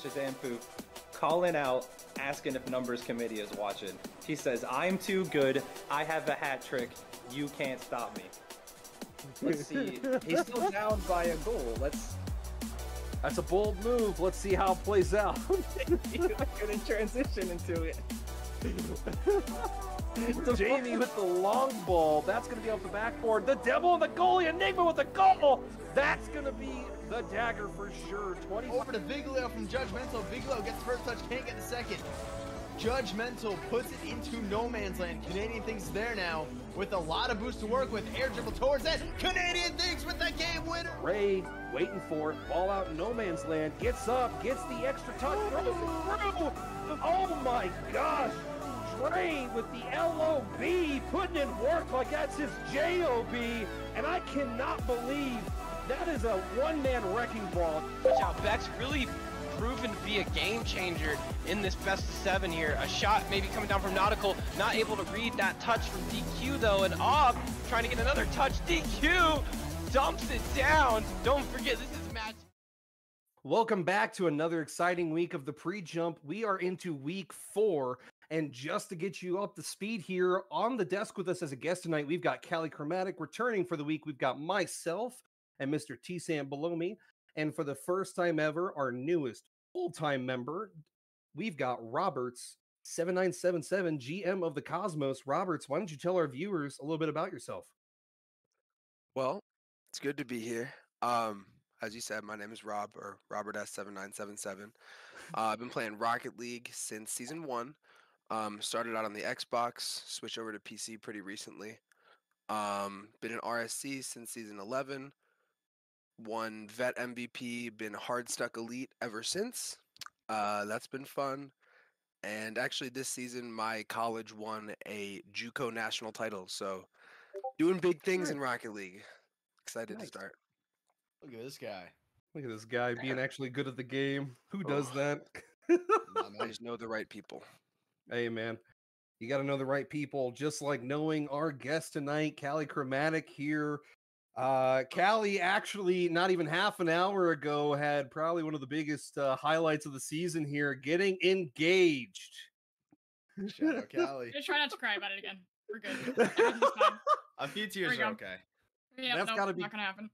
Shazam Poop, calling out, asking if Numbers Committee is watching. He says, I'm too good. I have a hat trick. You can't stop me. Let's see. He's still down by a goal. That's a bold move. Let's see how it plays out. He's going to transition into it. Jamie with the long ball. That's going to be off the backboard. The Devil and the goalie. Enigma with the goal. That's going to be the dagger for sure. Over to Viglio from Judgmental. Viglio gets the first touch, can't get the second. Judgmental puts it into no man's land. Canadian Things is there now with a lot of boost to work with. Air dribble towards that. Canadian Things with the game winner. Ray waiting for it. Ball out in no man's land. Gets up. Gets the extra touch. Throws it through. Oh my gosh. Ray with the LOB putting in work like that's his JOB. And I cannot believe that is a one-man wrecking ball. Watch out. Beck's really proven to be a game changer in this best of 7 here. A shot maybe coming down from Nautical, not able to read that touch from DQ though, and Ob trying to get another touch. DQ dumps it down. Don't forget, this is match. Welcome back to another exciting week of the pre-jump. We are into week 4, and just to get you up to speed here, on the desk with us as a guest tonight, we've got Callie Chromatic. Returning for the week, we've got myself and Mr. T-Sam below me. And for the first time ever, our newest full-time member, we've got Roberts, 7977, GM of the Cosmos. Roberts, why don't you tell our viewers a little bit about yourself? Well, it's good to be here. As you said, my name is Rob, or Robert S7977. I've been playing Rocket League since Season 1. Started out on the Xbox, switched over to PC pretty recently. Been in RSC since Season 11. Won Vet MVP, been hard stuck elite ever since. That's been fun. And actually this season my college won a JUCO national title. So doing big things in Rocket League. Excited to start. Look at this guy. Look at this guy being actually good at the game. Who does that? I just know the right people. Hey man, you got to know the right people, just like knowing our guest tonight, Callie Chromatic here. Callie actually not even half an hour ago had probably one of the biggest highlights of the season here, getting engaged. Shout out Callie. Just try not to cry about it again. We're good. Everything's fine. A few tears are okay. Yeah, That's no, gotta be not gonna happen.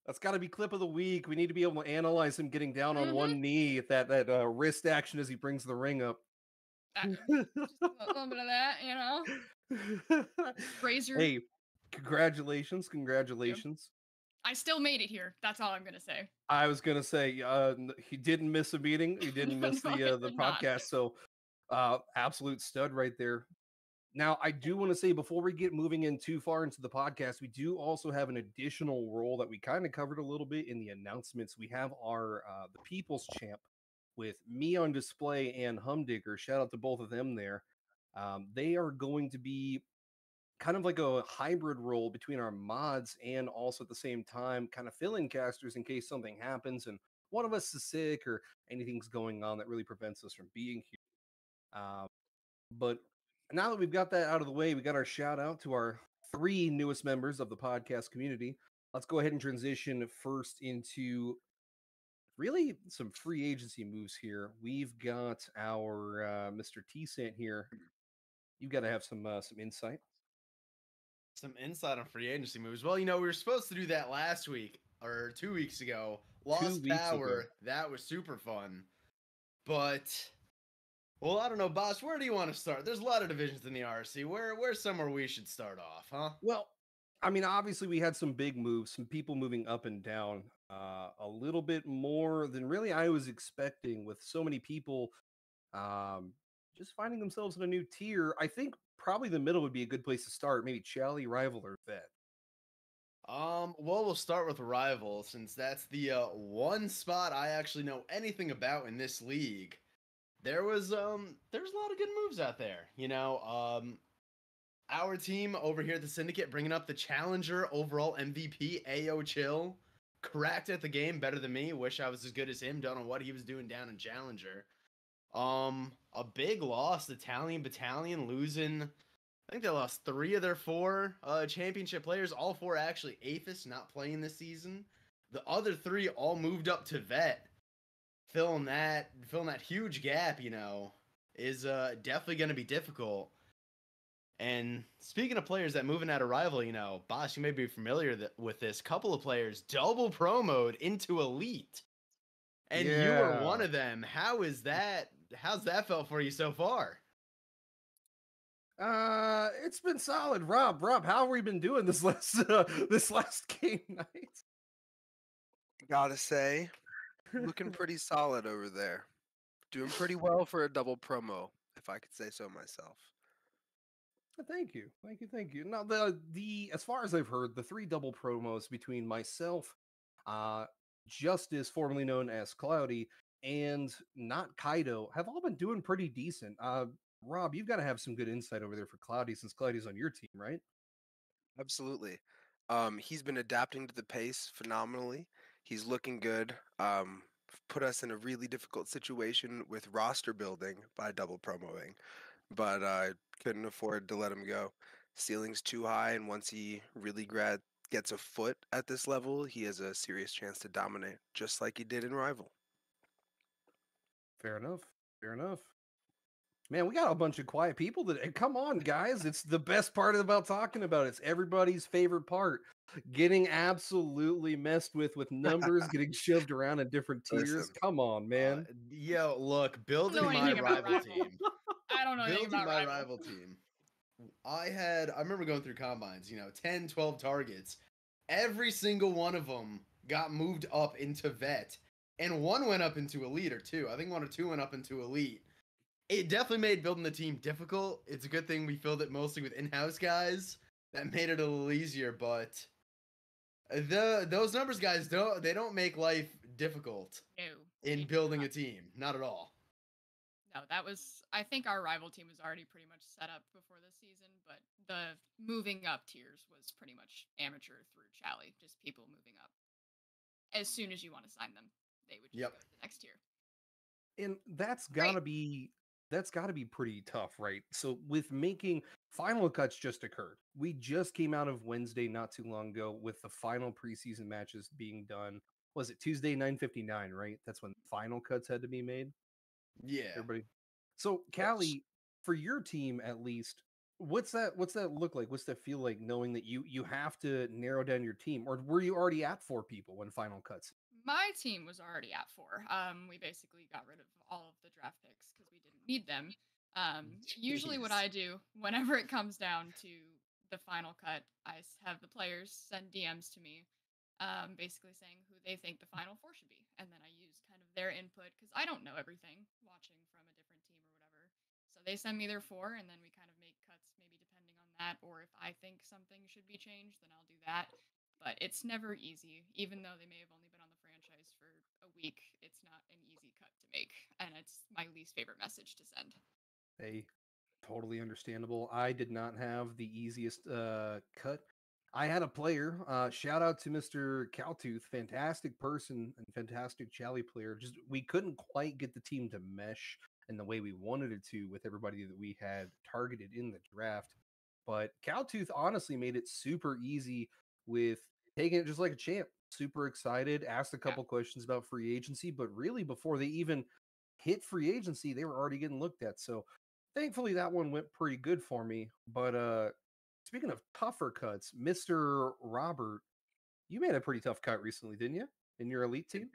That's got to be clip of the week. We need to be able to analyze him getting down on one knee at that wrist action as he brings the ring up. Just a little bit of that, you know. Razor. Hey, congratulations. I still made it here. That's all I'm gonna say. I was gonna say he didn't miss a meeting. He didn't miss No, I the did not. podcast. So absolute stud right there. Now, I do want to say before we get moving in too far into the podcast, we do also have an additional role that we kind of covered a little bit in the announcements. We have our the People's Champ with me on display and Humdigger. Shout out to both of them there. They are going to be kind of like a hybrid role between our mods and also at the same time kind of fill-in casters in case something happens and one of us is sick or anything's going on that really prevents us from being here. But now that we've got that out of the way, we got our shout out to our 3 newest members of the podcast community. Let's go ahead and transition first into really some free agency moves here. We've got our Mr. T-Sant here. You've got to have some insight. Some insight on free agency moves. Well, you know, we were supposed to do that last week or 2 weeks ago. Lost Power. That was super fun. But, well, I don't know, boss. Where do you want to start? There's a lot of divisions in the RC. Where's somewhere we should start off, huh? Well, I mean, obviously we had some big moves, some people moving up and down a little bit more than really I was expecting with so many people just finding themselves in a new tier. I think probably the middle would be a good place to start. Maybe Chally, Rival, or Vet. Well, we'll start with Rival since that's the one spot I actually know anything about in this league. There's a lot of good moves out there. You know, our team over here at the Syndicate bringing up the Challenger overall MVP, AO Chill. Cracked at the game better than me. Wish I was as good as him. Don't know what he was doing down in Challenger. A big loss, Italian Battalion losing, I think they lost 3 of their 4 championship players. All 4 actually Aphis not playing this season. The other 3 all moved up to Vet. filling that huge gap, is definitely going to be difficult. And speaking of players that moving out of rival, Boss, you may be familiar with this. Couple of players double promoed into elite, and you were one Yeah. of them. How's that felt for you so far? It's been solid. Rob, how have we been doing this last game night? Gotta say, looking pretty solid over there. Doing pretty well for a double promo, if I could say so myself. Thank you. Now the as far as I've heard, the 3 double promos between myself, uh, Justice, formerly known as Cloudy, and not Kaido, have all been doing pretty decent. Rob, you've got to have some good insight over there for Cloudy, since Cloudy's on your team, right? Absolutely. He's been adapting to the pace phenomenally. He's looking good. Put us in a really difficult situation with roster building by double promoing, but I couldn't afford to let him go. Ceiling's too high, and once he really gets a foot at this level, he has a serious chance to dominate, just like he did in Rival. Fair enough. Man, we got a bunch of quiet people today. Come on, guys. It's the best part about talking about it. It's everybody's favorite part. Getting absolutely messed with numbers, getting shoved around in different tiers. Listen. Come on, man. Yo, look, building know my anything about rival Rival. team. I don't know anything Building about my rival. rival team. I remember going through combines, 10, 12 targets. Every single one of them got moved up into vet, and one went up into elite or two. I think 1 or 2 went up into elite. It definitely made building the team difficult. It's a good thing we filled it mostly with in-house guys. That made it a little easier, but those numbers guys don't make life difficult No. in they do building not. a team. Not at all. No, I think our rival team was already pretty much set up before this season, but the moving up tiers was pretty much amateur through Chally, just people moving up. As soon as you want to sign them, they would just Yep. go to the next tier. And that's gotta be pretty tough, right? So with making final cuts just occurred. We just came out of Wednesday not too long ago with the final preseason matches being done. Was it Tuesday 9:59, right? That's when final cuts had to be made. Yeah. Everybody. So Callie, for your team at least, what's that look like? What's that feel like knowing that you have to narrow down your team? Or were you already at 4 people when final cuts? My team was already at 4. We basically got rid of all of the draft picks because we didn't need them. Usually what Jeez. I do whenever it comes down to the final cut, I have the players send DMs to me, basically saying who they think the final 4 should be. And then I use kind of their input because I don't know everything watching from a different team or whatever. So they send me their 4 and then we kind of make cuts maybe depending on that. Or if I think something should be changed, then I'll do that. But it's never easy. Even though they may have only been on the franchise for a week, it's not an easy cut to make. And it's my least favorite message to send. Hey, totally understandable. I did not have the easiest cut. I had a player. Shout out to Mr. Cowtooth, fantastic person and fantastic Chally player. Just we couldn't quite get the team to mesh in the way we wanted it to with everybody that we had targeted in the draft. But Cowtooth honestly made it super easy with taking it just like a champ. Super excited, asked a couple questions about free agency, but really before they even hit free agency, they were already getting looked at. So thankfully that one went pretty good for me. But speaking of tougher cuts, Mr. Robert, you made a pretty tough cut recently, didn't you? In your elite team?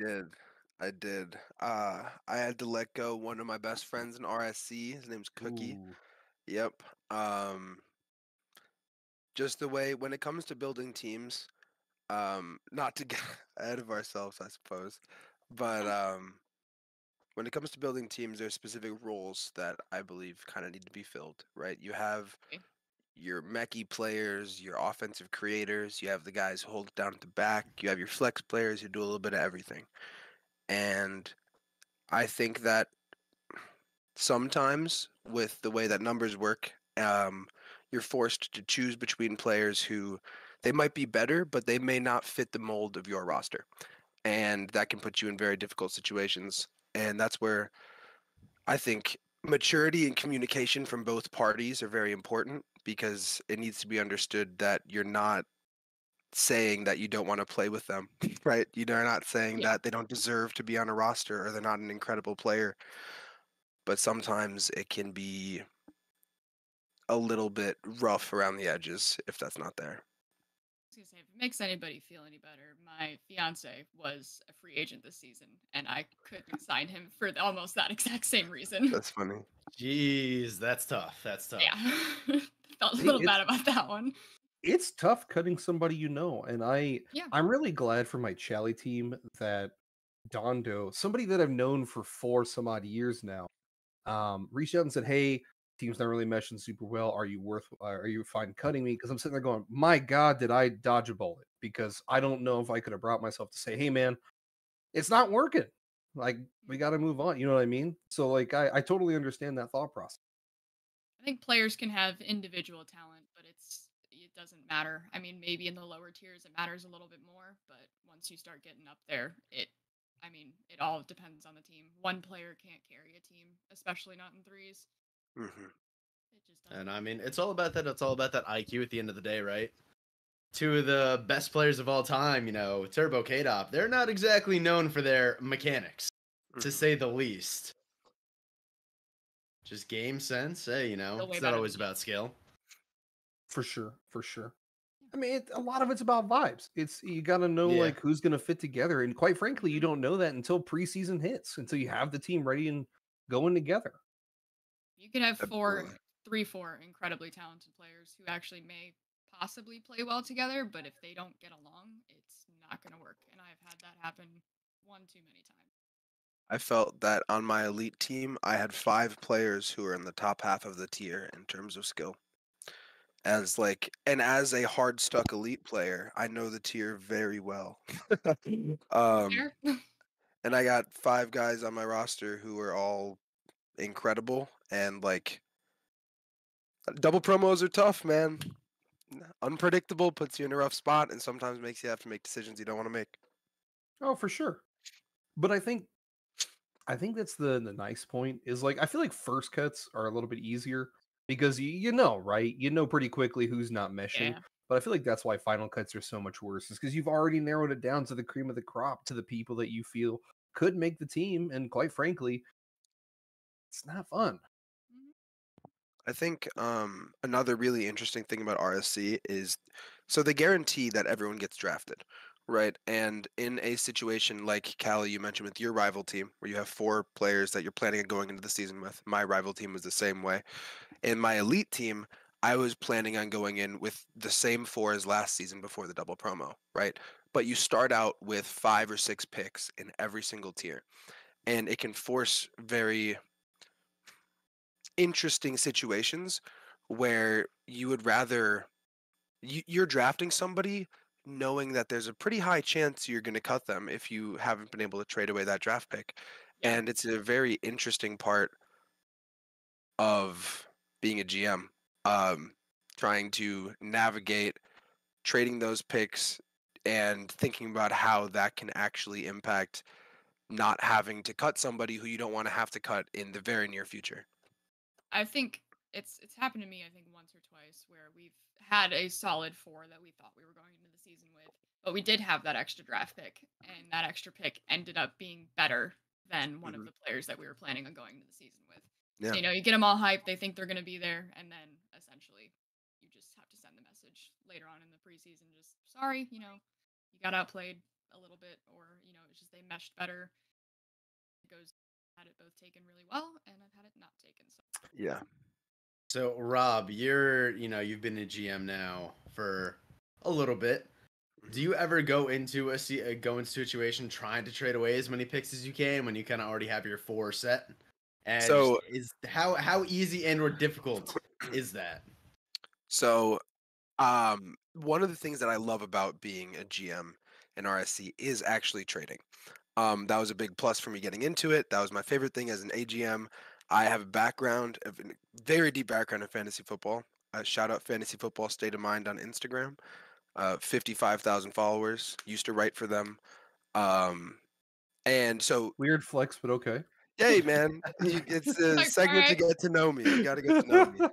I did. I had to let go one of my best friends in RSC. His name's Cookie. Ooh. Yep. Just the way when it comes to building teams, not to get ahead of ourselves, I suppose, but when it comes to building teams, there's specific roles that I believe kind of need to be filled, right? You have Okay. your mechie players, your offensive creators, you have the guys who hold it down at the back, you have your flex players who do a little bit of everything. And I think that sometimes with the way that numbers work, you're forced to choose between players who they might be better, but they may not fit the mold of your roster. And that can put you in very difficult situations. And that's where I think maturity and communication from both parties are very important because it needs to be understood that you're not saying that you don't want to play with them, right? You're not saying Yeah. that they don't deserve to be on a roster or they're not an incredible player. But sometimes it can be a little bit rough around the edges if that's not there. I was gonna say, if it makes anybody feel any better, my fiance was a free agent this season, and I couldn't sign him for almost that exact same reason. That's funny. Jeez, that's tough. That's tough. Yeah, felt a Hey, little bad about that one. It's tough cutting somebody you know, and Yeah. I'm really glad for my Chally team that Dondo, somebody that I've known for 4 some odd years now, reached out and said, "Hey, team's not really meshing super well. Are you fine cutting me?" Because I'm sitting there going, "My God, did I dodge a bullet?" Because I don't know if I could have brought myself to say, "Hey, man, it's not working. Like, we got to move on." You know what I mean? So, like, I totally understand that thought process. I think players can have individual talent, but it doesn't matter. I mean, maybe in the lower tiers it matters a little bit more, but once you start getting up there, it all depends on the team. One player can't carry a team, especially not in threes. Hmm. It just doesn't. And I mean, it's all about that. It's all about that IQ at the end of the day, right? Two of the best players of all time, Turbo K-Dop, they're not exactly known for their mechanics, to say the least. Just game sense, hey, Still way it's not better always than me. about skill. For sure, for sure. I mean, a lot of it's about vibes. You got to know Yeah. like who's going to fit together, and quite frankly, you don't know that until preseason hits, until you have the team ready and going together. You can have Absolutely. four incredibly talented players who actually may possibly play well together, but if they don't get along, it's not going to work. And I've had that happen one too many times. I felt that on my elite team, I had 5 players who were in the top half of the tier in terms of skill. As a hard stuck elite player, I know the tier very well. Fair? And I got 5 guys on my roster who are all incredible, and like double promos are tough, man. Unpredictable, puts you in a rough spot, and sometimes makes you have to make decisions you don't want to make. Oh, for sure. But I think that's the nice point is like I feel like first cuts are a little bit easier because you know, right? You know pretty quickly who's not meshing. Yeah. But I feel like that's why final cuts are so much worse, is because you've already narrowed it down to the cream of the crop, to the people that you feel could make the team, and quite frankly, it's not fun. I think another really interesting thing about RSC is so they guarantee that everyone gets drafted, right? And in a situation like Callie, you mentioned with your rival team, where you have 4 players that you're planning on going into the season with, my rival team was the same way. In my elite team, I was planning on going in with the same 4 as last season before the double promo, right? But you start out with 5 or 6 picks in every single tier, and it can force very interesting situations where you would rather you're drafting somebody knowing that there's a pretty high chance you're going to cut them if you haven't been able to trade away that draft pick. Yeah. And it's a very interesting part of being a GM, trying to navigate trading those picks and thinking about how that can actually impact not having to cut somebody who you don't want to have to cut in the very near future. I think it's happened to me, I think, once or twice where we've had a solid 4 that we thought we were going into the season with, but we did have that extra draft pick, and that extra pick ended up being better than one of the players that we were planning on going into the season with. Yeah. So, you get them all hyped, they think they're going to be there, and then essentially you just have to send the message later on in the preseason, just sorry, you got outplayed a little bit, or, it's just they meshed better. It goes, had it both taken really well, and I've had it not taken. So. Yeah. So Rob, you've been a GM now for a little bit. Do you ever go into a situation trying to trade away as many picks as you can when you kind of already have your 4 set? And So how easy and or difficult is that? So one of the things that I love about being a GM in RSC is actually trading. That was a big plus for me getting into it. That was my favorite thing as an AGM. I have a very deep background in fantasy football. Shout out Fantasy Football State of Mind on Instagram. 55,000 followers. Used to write for them. And so Weird flex, but okay. Hey, man, it's a Like, segment to alright. get to know me. You got to get to know me.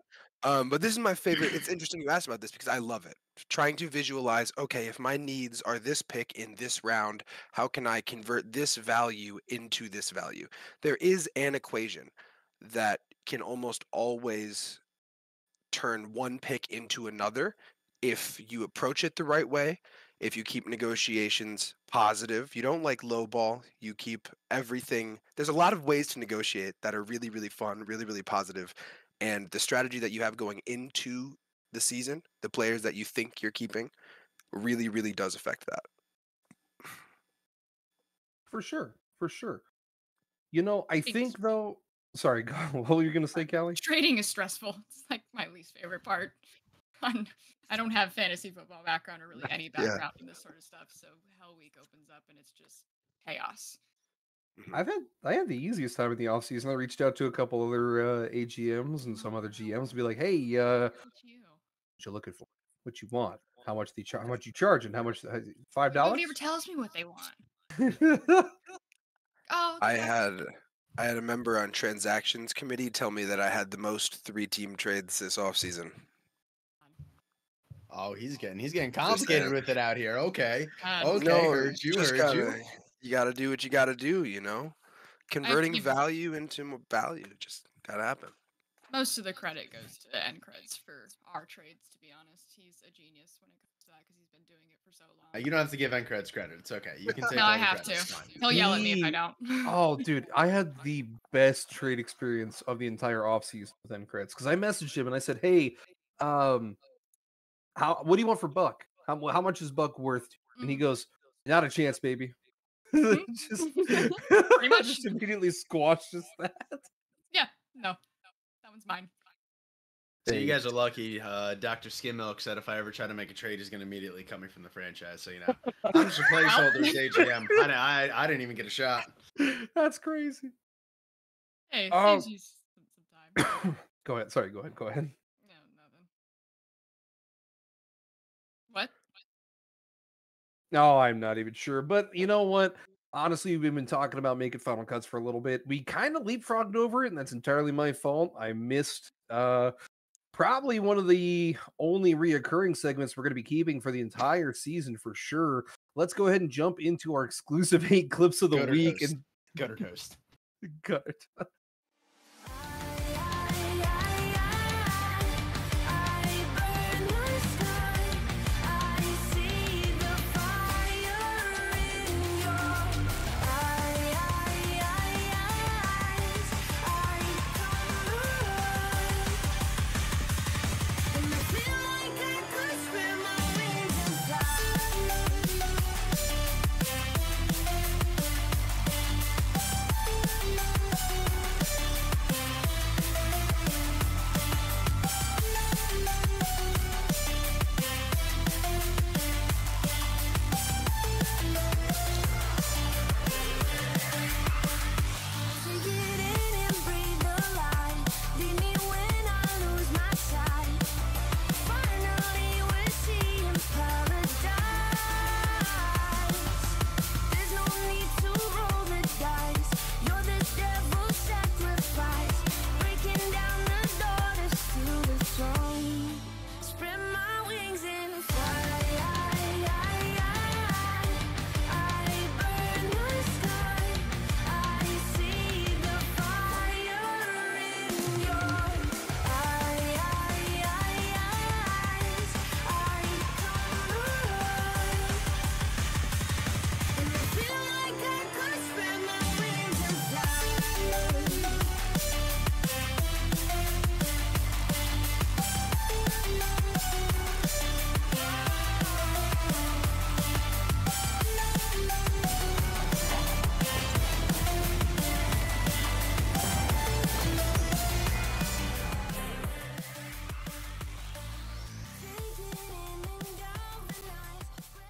But this is my favorite. It's interesting you asked about this because I love it. Trying to visualize, okay, if my needs are this pick in this round, how can I convert this value into this value? There is an equation that can almost always turn one pick into another if you approach it the right way, if you keep negotiations positive, you don't like lowball, you keep everything. There's a lot of ways to negotiate that are really, really fun, really, really positive. And the strategy that you have going into the season, the players that you think you're keeping, really, really does affect that. For sure. For sure. You know, I Thanks. think though. Sorry, what were you gonna say, Callie? Trading is stressful. It's like my least favorite part. I don't have fantasy football background or really any Yeah. background in this sort of stuff, so Hell Week opens up and it's just chaos. I had the easiest time in the off season. I reached out to a couple other AGMs and some other GMs to be like, "Hey, Look at you. what you looking for? What you want? How much how much you charging? How much? $5?" Nobody ever tells me what they want. Oh, I that's had a member on transactions committee tell me that I had the most 3-team trades this offseason. Oh, he's getting complicated saying. with it out here. Okay. fun. Okay, No, heard you, just heard you. you gotta do what you gotta do, you know? Converting give- value into value just gotta happen. Most of the credit goes to N-Creds for our trades, to be honest. He's a genius when it comes to that because he's been doing it for so long. You don't have to give N-Creds credit. It's okay. You can take No, all I the have credit. to. It's fine. He'll yell at me if I He- don't. Oh, dude, I had the best trade experience of the entire offseason with N-Creds because I messaged him and I said, "Hey, what do you want for Buck? How much is Buck worth?" And he goes, "Not a chance, baby." Just Pretty much. just immediately squashes that. Yeah, no. That one's mine. So you guys are lucky. Dr. Skim Milk said if I ever try to make a trade, he's going to immediately cut me from the franchise. So, you know, I'm just a placeholder as AGM. I didn't even get a shot. That's crazy. Hey, it Um, saves you some time. Go ahead. Sorry, go ahead. Go ahead. No, nothing. What? No, I'm not even sure. But you know what? Honestly, we've been talking about making final cuts for a little bit. We kind of leapfrogged over it, and that's entirely my fault. I missed probably one of the only reoccurring segments we're going to be keeping for the entire season for sure. Let's go ahead and jump into our exclusive 8 clips of the Gutter week toast. and Gutter toast. gut.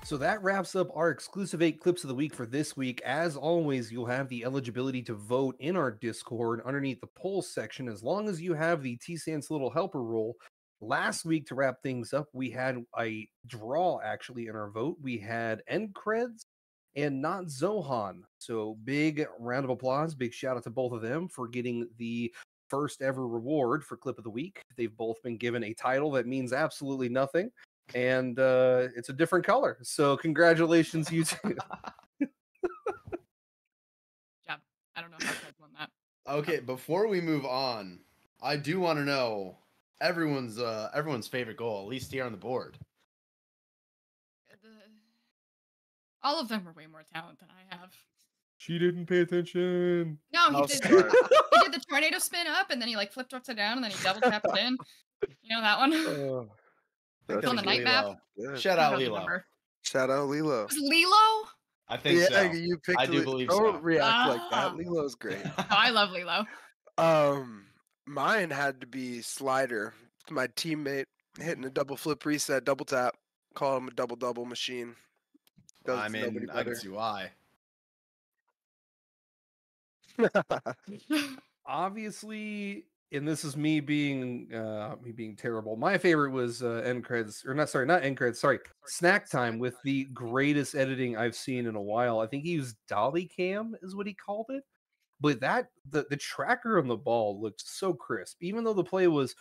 So that wraps up our exclusive 8 clips of the week for this week. As always, you'll have the eligibility to vote in our Discord underneath the polls section as long as you have the T-Sans little helper role. Last week, to wrap things up, we had a draw actually in our vote. We had N-Creds and not Zohan. So big round of applause, big shout out to both of them for getting the first ever reward for Clip of the Week. They've both been given a title that means absolutely nothing, and it's a different color. So congratulations, you two. Job. I don't know how Craig won that. Okay, before we move on, I do want to know everyone's favorite goal, at least here on the board. All of them were way more talent than I have. She didn't pay attention. No, he I'll did. start. He did the tornado spin up, and then he like flipped upside down, and then he double tapped it in. You know that one? Oh, I think that's on that the was night map? Lilo. good. Shout I out don't Lilo. remember. Shout out Lilo. Was it Lilo? I think Yeah, so. you picked. I do believe so. Don't react like that. Ah. Lilo's great. Oh, I love Lilo. Mine had to be Slider. It's my teammate hitting a double flip reset, double tap. Call him a double machine. Does I nobody mean, I better. can see why. Obviously, and this is me being terrible. My favorite was end credits, or not end credits, sorry, snack time with the greatest editing I've seen in a while. I think he used dolly cam is what he called it. But that the tracker on the ball looked so crisp, even though the play was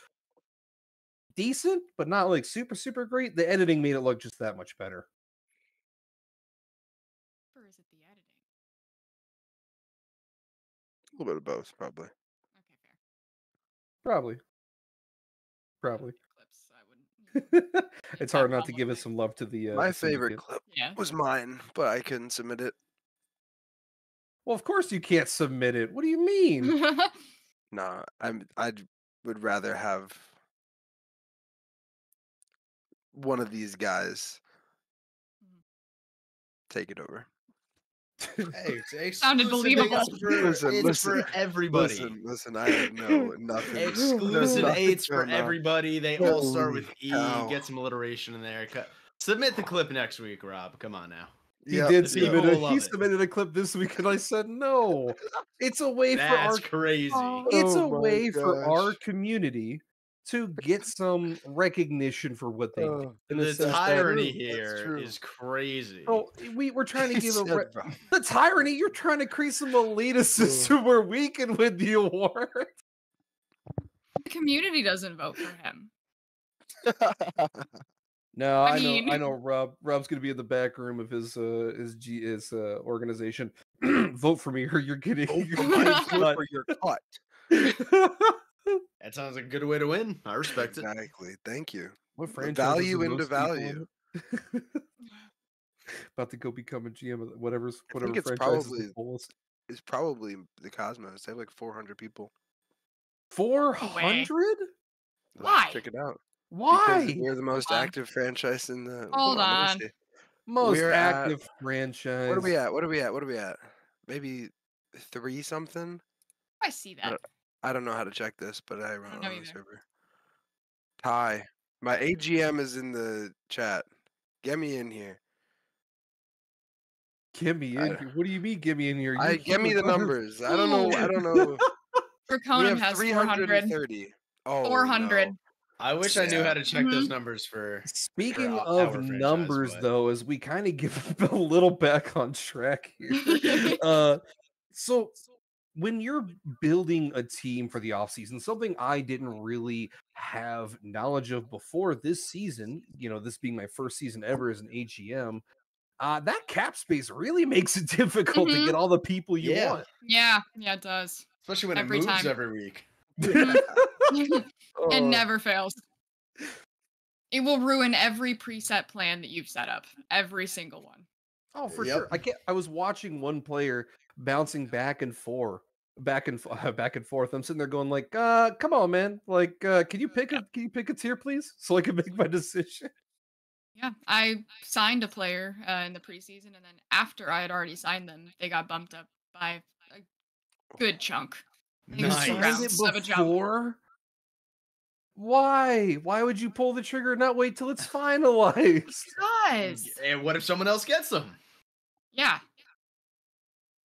decent, but not like super great. The editing made it look just that much better. Or is it the editing? A little bit of both, probably. Okay, fair. Probably. Clips, I wouldn't. It's hard not to give it some love to the My the favorite syndicate. clip Yeah. was mine, but I couldn't submit it. Well, of course you can't submit it. What do you mean? Nah, I would rather have one of these guys take it over. Hey, it's Sounded exclusive believable. eights for, it's for everybody. Listen, I have no nothing. Exclusive nothing eights for going on. everybody. They all start Holy with E. cow. Get some alliteration in there. Submit the clip next week, Rob. Come on now. He Yep, did yep. submit People a will love he it. submitted a clip this week, and I said no. It's a way for our That's crazy. it's Oh a my way for our gosh. community to get some recognition for what they do. in The sense that- tyranny true, that's here true. is crazy. Oh, we're trying to He give said, a bro. the tyranny. You're trying to create some elitist to where we can win the award. The community doesn't vote for him. No, I I mean- know. Rob's gonna be in the back room of his organization. Vote for me, or you're getting Vote for you're my getting clip cut. or you're cut. That sounds like a good way to win. I respect it. Exactly. Thank you. What franchise Value has the into most people in value. it? About to go become a GM of whatever I franchise think it's is the fullest. It's probably the Cosmos. They have like 400 people. 400? Why? Check it out. Why? Because we're the most on. active franchise in the. Hold let me on. see. Most We're at- active franchise. What are we at? What are we at? Maybe 3 something. I see that. I don't know how to check this, but I run don't it know on the either. server. Ty, my AGM is in the chat. Get me in here. Give me in here. What do you mean? Give me in here. You Get me here the with us? numbers. I don't know. We Draconin have has 400. 330. Oh, 400. no. I wish I knew Yeah. how to check those numbers for. Speaking our of franchise, numbers, but- though, as we kind of get a little back on track here. So when you're building a team for the offseason, something I didn't really have knowledge of before this season, this being my first season ever as an AGM, that cap space really makes it difficult to get all the people you Yeah. want. Yeah, it does. Especially when Every it moves time. every week. It Oh. never fails. It will ruin every preset plan that you've set up. Every single one. Oh, for Yep. sure. I was watching one player bouncing back and forth. I'm sitting there going like, come on, man. Like, can you pick a tier, please? So I can make my decision. Yeah, I signed a player in the preseason, and then after I had already signed them, they got bumped up by a good chunk. It was Nice. two Signed rounds it of a jump. before? Why? Why would you pull the trigger and not wait till it's finalized? Because And what if someone else gets them? yeah,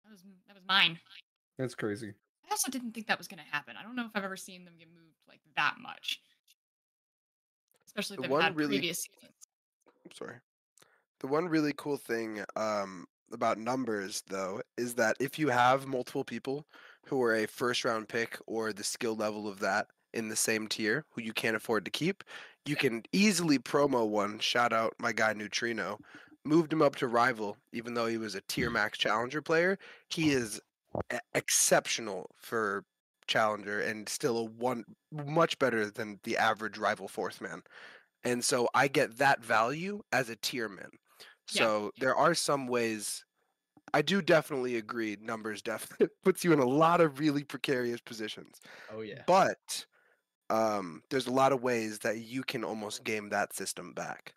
that was mine. That's crazy. I also didn't think that was going to happen. I don't know if I've ever seen them get moved like that much, especially if The they've one had really- previous seasons. I'm sorry. The one really cool thing numbers though is that if you have multiple people who are a first round pick or the skill level of that in the same tier who you can't afford to keep, you can easily promo one. Shout out my guy Neutrino. Moved him up to rival, even though he was a tier max challenger player. He is exceptional for challenger and still a one much better than the average rival fourth man. And so I get that value as a tier man. So there are some ways I do definitely agree. Numbers definitely puts you in a lot of really precarious positions. Oh yeah. But there's a lot of ways that you can almost game that system back.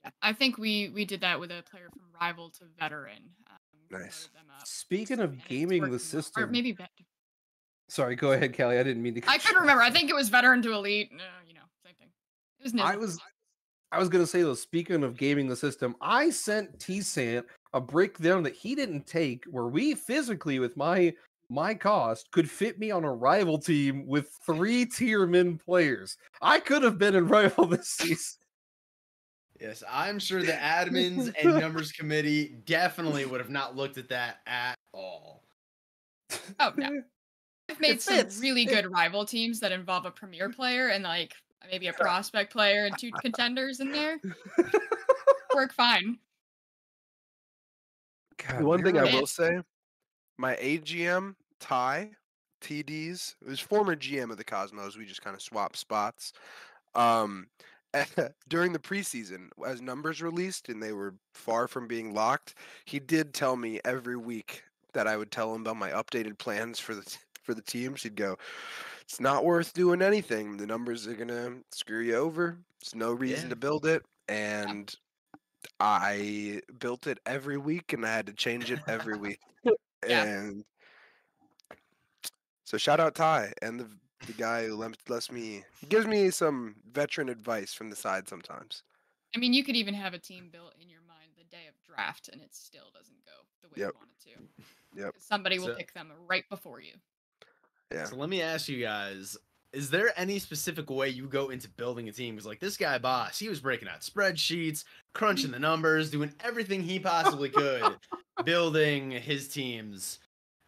Yeah, I think we did that with a player from rival to veteran. Nice. Promoted them up. Speaking of And it's gaming the working well. Or system, maybe sorry, go ahead, Callie. I didn't mean to. I couldn't remember. I think it was veteran to elite. You know, same thing. It was new. I was gonna say though, speaking of gaming the system, I sent T-Sant a breakdown that he didn't take where we physically with my cost could fit me on a rival team with 3 tier min players. I could have been in rival this season. Yes, I'm sure the admins and numbers committee definitely would have not looked at that at all. Oh no. I've made some really good rival teams that involve a premier player and like maybe a prospect player and 2 contenders in there. Work fine. God, one thing I will say, my AGM, Ty, TDs, it was former GM of the Cosmos. We just kind of swapped spots. During the preseason, as numbers released and they were far from being locked, he did tell me every week that I would tell him about my updated plans for the teams. He'd go, "It's not worth doing anything. The numbers are gonna screw you over. There's no reason to build it." And I built it every week, and I had to change it every week. And so shout out Ty and the guy who lets me, he gives me some veteran advice from the side sometimes. I mean, you could even have a team built in your mind the day of draft, and it still doesn't go the way you want it to. Yep. Somebody will pick them right before you. Yeah. So let me ask you guys, is there any specific way you go into building a team? Because like this guy, Boss, he was breaking out spreadsheets, crunching the numbers, doing everything he possibly could, building his teams.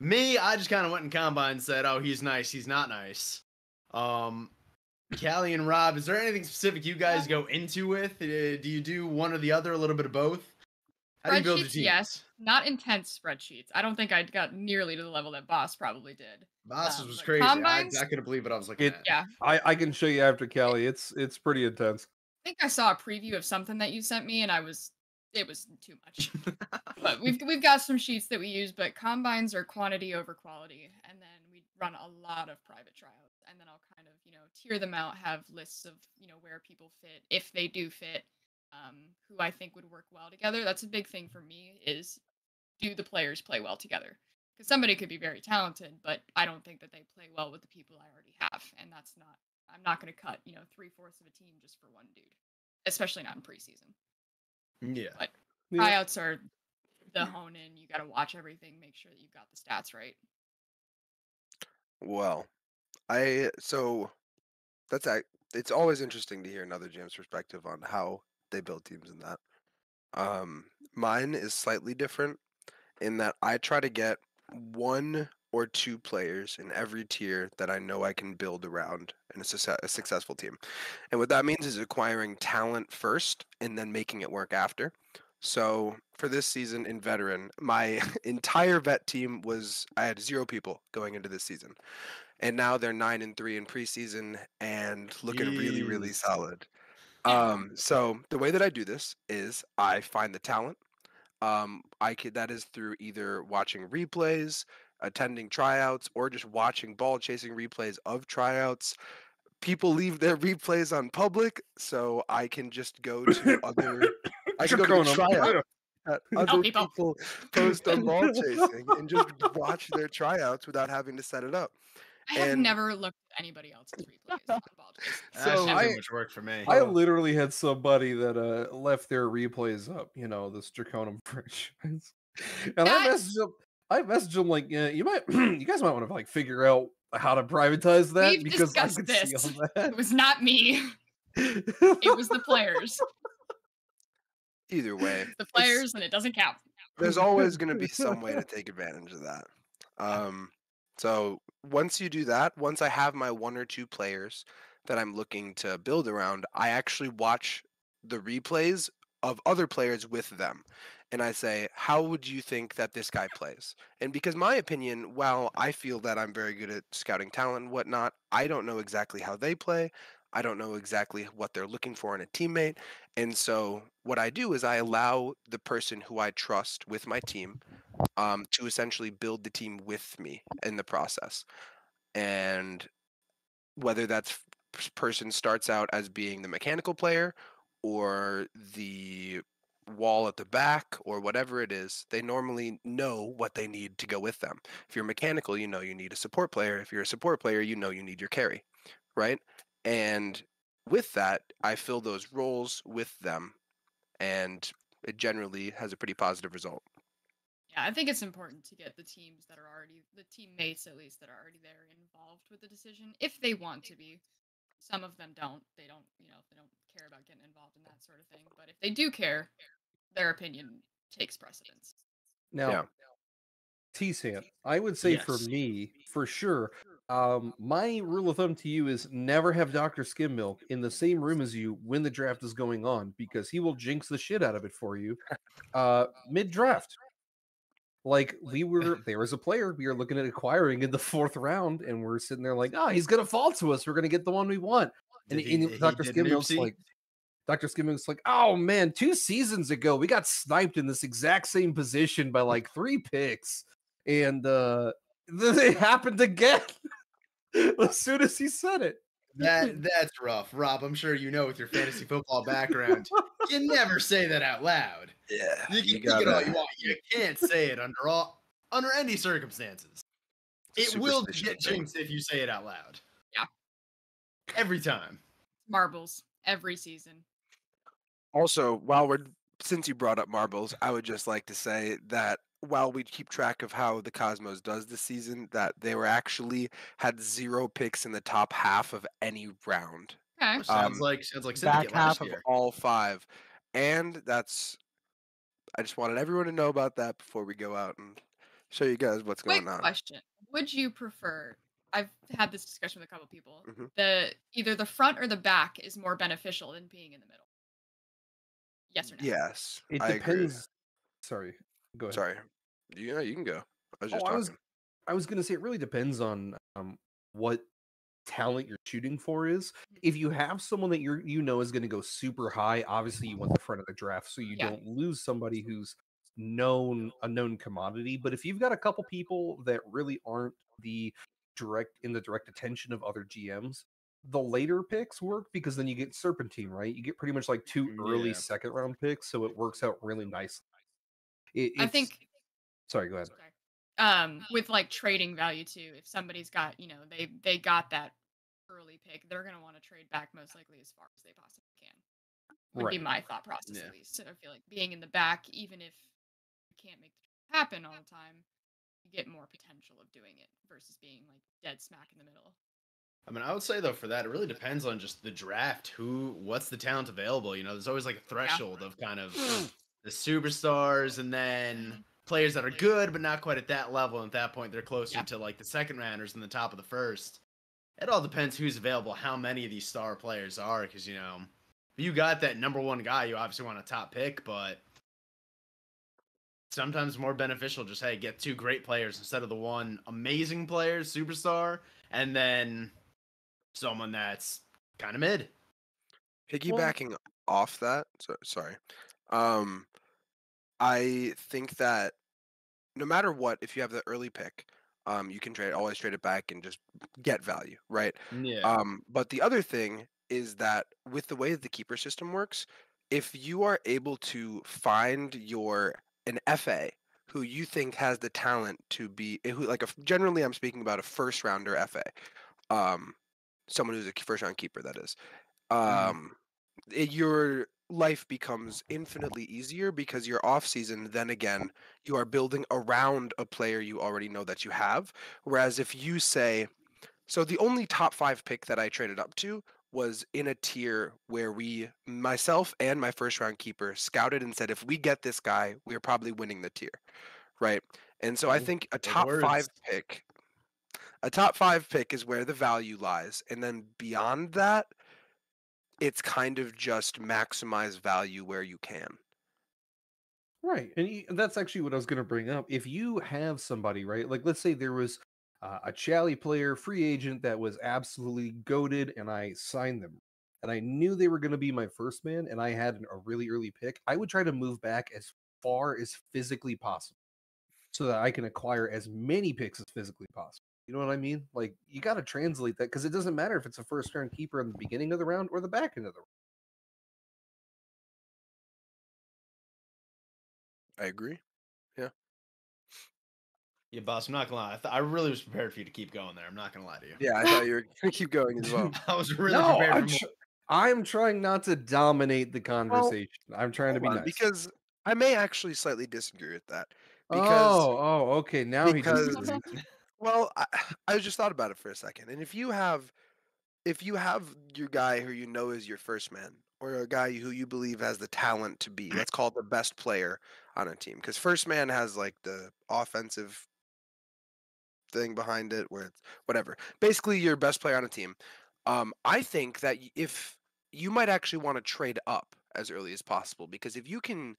Me, I just kind of went in Combine and said, oh, he's nice, he's not nice. Callie and Rob, is there anything specific you guys go into with? Do you do one or the other, a little bit of both? How do you build your teams? Yes, not intense spreadsheets. I don't think I got nearly to the level that Boss probably did. Boss was crazy. I couldn't believe what I was looking at. Yeah. I can show you after, Callie. It's pretty intense. I think I saw a preview of something that you sent me, and it was too much. But we've got some sheets that we use, but combines are quantity over quality, and then we run a lot of private tryouts, and then I'll kind of tier them out, have lists of where people fit, if they do fit, who I think would work well together. That's a big thing for me, is do the players play well together? Because somebody could be very talented, but I don't think that they play well with the people I already have, and I'm not going to cut 3/4 of a team just for one dude, especially not in preseason. Yeah. But tryouts are the hone in. You got to watch everything, make sure that you've got the stats right. Well, it's always interesting to hear another GM's perspective on how they build teams in that. Mine is slightly different in that I try to get 1 or 2 players in every tier that I know I can build around in a successful team. And what that means is acquiring talent first and then making it work after. So for this season in veteran, my entire vet team I had 0 people going into this season. And now they're 9-3 in preseason and looking really, really solid. So the way that I do this is I find the talent. That is through either watching replays, attending tryouts, or just watching ball chasing replays of tryouts. People leave their replays on public, so I can just go to other. I can go to the tryout. Other people post on ball chasing and just watch their tryouts without having to set it up. I have never looked at anybody else's replays on ball chasing. So too much work for me. I literally had somebody that left their replays up, this Draconum franchise. And I messaged him like, you guys might want to like figure out how to privatize that. We've because discussed I could this. see all that. It was not me. It was the players. Either way. The players, and it doesn't count. There's always going to be some way to take advantage of that. So once you do that, once I have my 1 or 2 players that I'm looking to build around, I actually watch the replays of other players with them. And I say, how would you think that this guy plays? And because my opinion, while I feel that I'm very good at scouting talent and whatnot, I don't know exactly how they play. I don't know exactly what they're looking for in a teammate. And so what I do is I allow the person who I trust with my team to essentially build the team with me in the process. And whether that person starts out as being the mechanical player or the wall at the back or whatever it is, they normally know what they need to go with them. If you're mechanical, you know you need a support player. If you're a support player, you know you need your carry, right? And with that, I fill those roles with them, and it generally has a pretty positive result. Yeah, I think it's important to get the teams that are already, the teammates at least, that are already there involved with the decision if they want to be. Some of them don't. They don't, they don't care about getting involved in that sort of thing. But if they do care, their opinion takes precedence. Now, Yeah. T-San, I would say for Yes. me, for sure, my rule of thumb to you is never have Dr. Skim Milk in the same room as you when the draft is going on, because he will jinx the shit out of it for you mid-draft. Like, there was a player we were looking at acquiring in the 4th round, and we're sitting there like, he's going to fall to us. We're going to get the one we want. And Dr. Skim Milk's like, oh man, 2 seasons ago, we got sniped in this exact same position by like 3 picks. And then it happened again as soon as he said it. That's rough, Rob. I'm sure you know with your fantasy football background, you never say that out loud. Yeah. You can think it all you want. You can't say it under any circumstances. It will get jinxed if you say it out loud. Yeah. Every time. Marbles every season. Also, since you brought up marbles, I would just like to say that while we keep track of how the Cosmos does this season, that they were actually had 0 picks in the top half of any round. Okay. Sounds like Back Syndicate half last year. of all 5. And I just wanted everyone to know about that before we go out and show you guys what's Quick going on. question. Would you prefer, I've had this discussion with a couple people, Mhm. either the front or the back is more beneficial than being in the middle? Yes or no? Yes, It I agree. depends. Sorry, go ahead. Sorry. You can go. I was just talking. I was gonna say it really depends on what talent you're shooting for is. If you have someone that is going to go super high, obviously you want the front of the draft so you don't lose somebody who's a known commodity. But if you've got a couple people that really aren't in the direct attention of other GMs, the later picks work because then you get serpentine, right? You get pretty much like 2 early 2nd round picks, so it works out really nicely. I think. Sorry, go ahead. With like trading value too, if somebody's got, they got that early pick, they're gonna want to trade back most likely as far as they possibly can. Would be my thought process at least. So I feel like being in the back, even if you can't make the trade happen all the time, you get more potential of doing it versus being like dead smack in the middle. I mean, I would say though, for that, it really depends on just the draft. What's the talent available? There's always like a threshold of kind of the superstars, and then players that are good but not quite at that level. And at that point, they're closer to like the 2nd rounders than the top of the 1st. It all depends who's available, how many of these star players are, because if you got that number 1 guy, you obviously want a top pick, but sometimes more beneficial just get 2 great players instead of the 1 amazing player, superstar, and then someone that's kind of mid. Piggybacking off that, sorry. I think that no matter what, if you have the early pick, you can always trade it back and just get value, right? Yeah. But the other thing is that with the way that the keeper system works, if you are able to find an FA who you think has the talent to be generally I'm speaking about a 1st rounder FA, someone who's a 1st round keeper, that is, your life becomes infinitely easier because your off season, then again, you are building around a player you already know that you have. Whereas if you say, so the only top 5 pick that I traded up to was in a tier where myself and my first round keeper scouted and said, if we get this guy, we're probably winning the tier, right? And so I Ooh, think big words. a top 5 pick is where the value lies. And then beyond that, it's kind of just maximize value where you can. Right. And that's actually what I was going to bring up. If you have somebody, right, like let's say there was a Chally player, free agent that was absolutely goated, and I signed them, and I knew they were going to be my first man, and I had a really early pick, I would try to move back as far as physically possible so that I can acquire as many picks as physically possible. You know what I mean? Like, you got to translate that because it doesn't matter if it's a first round keeper in the beginning of the round or the back end of the round. I agree. Yeah. Yeah, boss, I'm not gonna lie. I really was prepared for you to keep going there. I'm not gonna lie to you. Yeah, I thought you were going to keep going as well. I was really No, prepared for more. I'm trying not to dominate the conversation. I'm trying to Hold be on, nice. because I may actually slightly disagree with that. Because Okay. Now he because disagrees. well, I just thought about it for a second, and if you have your guy who you know is your first man, or a guy who you believe has the talent to be, let's call it the best player on a team, because first man has like the offensive thing behind it, where it's whatever. Basically, your best player on a team. I think that if you might actually want to trade up as early as possible, because if you can